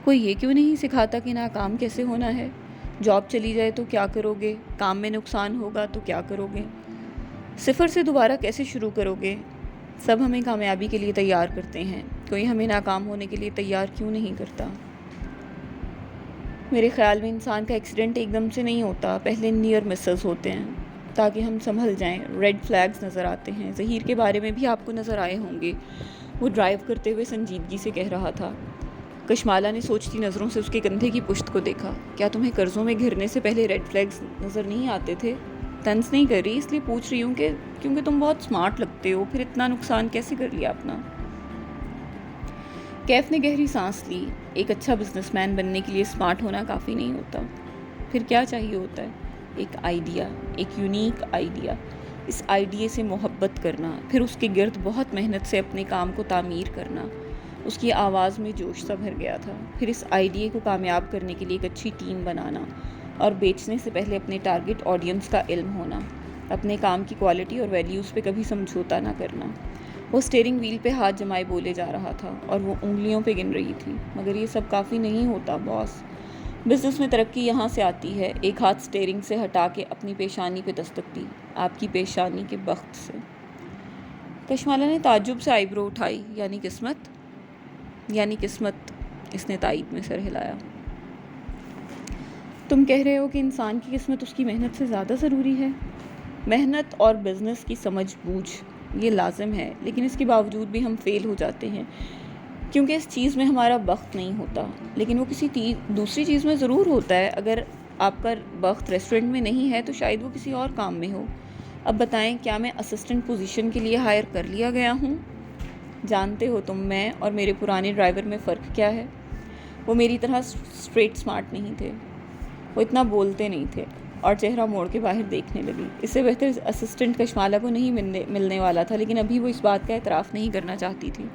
کوئی یہ کیوں نہیں سکھاتا کہ ناکام کیسے ہونا ہے؟ جاب چلی جائے تو کیا کرو گے؟ کام میں نقصان ہوگا تو کیا کرو گے؟ صفر سے دوبارہ کیسے شروع کرو گے؟ سب ہمیں کامیابی کے لیے تیار کرتے ہیں. کوئی ہمیں ناکام ہونے کے لیے تیار کیوں نہیں کرتا؟ میرے خیال میں انسان کا ایکسیڈنٹ ایک دم سے نہیں ہوتا. پہلے نیئر مسز ہوتے ہیں تاکہ ہم سنبھل جائیں. ریڈ فلیگز نظر آتے ہیں. ظہیر کے بارے میں بھی آپ کو نظر آئے ہوں گے. وہ ڈرائیو کرتے ہوئے سنجیدگی سے کہہ رہا تھا. کشمالہ نے سوچتی نظروں سے اس کے کندھے کی پشت کو دیکھا. کیا تمہیں قرضوں میں گھرنے سے پہلے ریڈ فلیگز نظر نہیں آتے تھے؟ طنز نہیں کر رہی، اس لیے پوچھ رہی ہوں کہ کیونکہ تم بہت سمارٹ لگتے ہو. پھر اتنا نقصان کیسے کر لیا اپنا؟ کیف نے گہری سانس لی. ایک اچھا بزنس مین بننے کے لیے سمارٹ ہونا کافی نہیں ہوتا. پھر کیا چاہیے ہوتا ہے؟ ایک آئیڈیا، ایک یونیک آئیڈیا. اس آئیڈیا سے محبت کرنا، پھر اس کے گرد بہت محنت سے اپنے کام کو تعمیر کرنا. اس کی آواز میں جوش سا بھر گیا تھا. پھر اس آئیڈیا کو کامیاب کرنے کے لیے ایک اچھی ٹیم بنانا اور بیچنے سے پہلے اپنے ٹارگٹ آڈینس کا علم ہونا. اپنے کام کی کوالٹی اور ویلیوز پہ کبھی سمجھوتا نہ کرنا. وہ اسٹیئرنگ وہیل پہ ہاتھ جمائے بولے جا رہا تھا اور وہ انگلیوں پہ گن رہی تھی. مگر یہ سب کافی نہیں ہوتا باس. بزنس میں ترقی یہاں سے آتی ہے. ایک ہاتھ اسٹیئرنگ سے ہٹا کے اپنی پیشانی پہ دستک دی. آپ کی پیشانی کے بخت سے. کشمالہ نے تعجب سے آئی برو اٹھائی. یعنی قسمت؟ یعنی قسمت، اس نے تائید میں سر ہلایا. تم کہہ رہے ہو کہ انسان کی قسمت اس کی محنت سے زیادہ ضروری ہے؟ محنت اور بزنس کی سمجھ بوجھ یہ لازم ہے، لیکن اس کے باوجود بھی ہم فیل ہو جاتے ہیں کیونکہ اس چیز میں ہمارا بخت نہیں ہوتا. لیکن وہ کسی دوسری چیز میں ضرور ہوتا ہے. اگر آپ کا بخت ریسٹورنٹ میں نہیں ہے تو شاید وہ کسی اور کام میں ہو. اب بتائیں، کیا میں اسسٹنٹ پوزیشن کے لیے ہائر کر لیا گیا ہوں؟ جانتے ہو تم، میں اور میرے پرانے ڈرائیور میں فرق کیا ہے؟ وہ میری طرح اسٹریٹ سمارٹ نہیں تھے. وہ اتنا بولتے نہیں تھے. اور چہرہ موڑ کے باہر دیکھنے لگی. اس سے بہتر اسسٹنٹ کشمالہ کو نہیں ملنے والا تھا، لیکن ابھی وہ اس بات کا اعتراف نہیں کرنا چاہتی تھی.